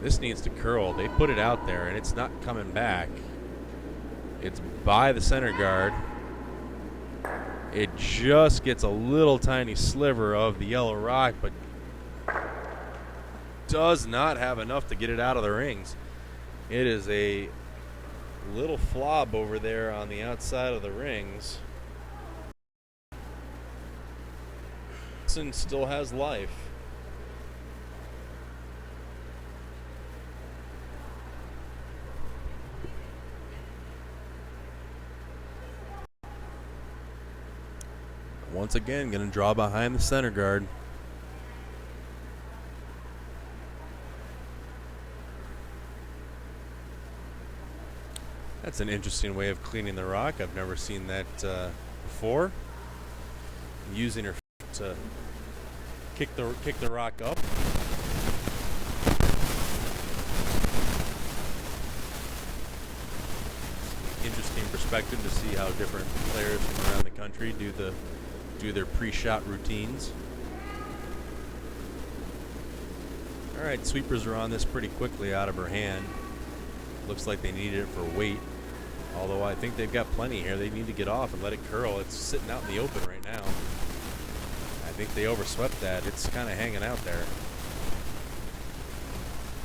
This needs to curl. They put it out there, and it's not coming back. It's by the center guard. It just gets a little tiny sliver of the yellow rock, but does not have enough to get it out of the rings. It is a little flob over there on the outside of the rings. Still has life. Once again, going to draw behind the center guard. That's an interesting way of cleaning the rock. I've never seen that before. Using her foot to kick the rock up. Interesting perspective to see how different players from around the country do their pre-shot routines. All right, sweepers are on this pretty quickly out of her hand. Looks like they needed it for weight. Although I think they've got plenty here. They need to get off and let it curl. It's sitting out in the open right now. I think they overswept that. It's kind of hanging out there.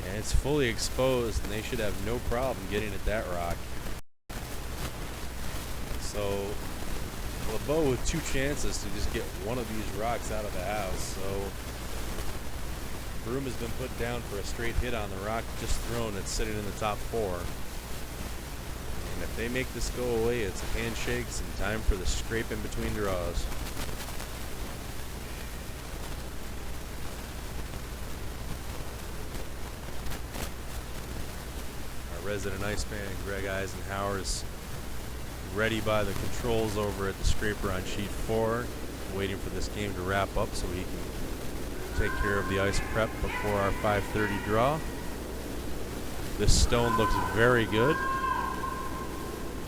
And it's fully exposed, and they should have no problem getting at that rock. So LeBeau with 2 chances to just get one of these rocks out of the house. So Broom has been put down for a straight hit on the rock just thrown. It's sitting in the top 4. And if they make this go away, it's handshakes and time for the scrape in between draws. Our resident Iceman, Greg Eisenhower, is ready by the controls over at the scraper on sheet 4, waiting for this game to wrap up so he can take care of the ice prep before our 5:30 draw. This stone looks very good.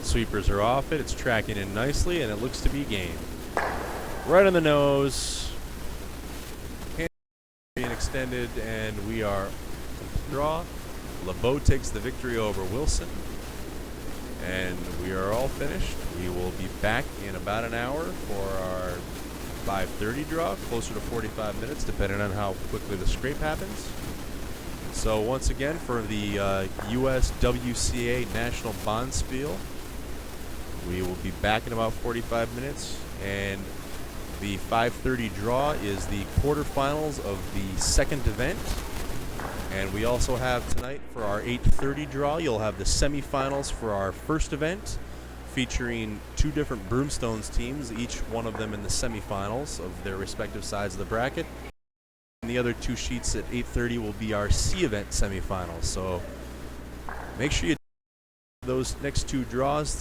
Sweepers are off it. It's tracking in nicely, and it looks to be game. Right on the nose. Hand being extended, and we are draw. LeBeau takes the victory over Wilson. And we are all finished. We will be back in about an hour for our 5:30 draw, closer to 45 minutes, depending on how quickly the scrape happens. So once again, for the USWCA National Bonspiel, we will be back in about 45 minutes. And the 5:30 draw is the quarterfinals of the second event. And we also have tonight for our 8:30 draw, you'll have the semifinals for our first event, featuring 2 different Broomstones teams, each one of them in the semifinals of their respective sides of the bracket. And the other 2 sheets at 8:30 will be our C event semifinals. So make sure you do those next 2 draws.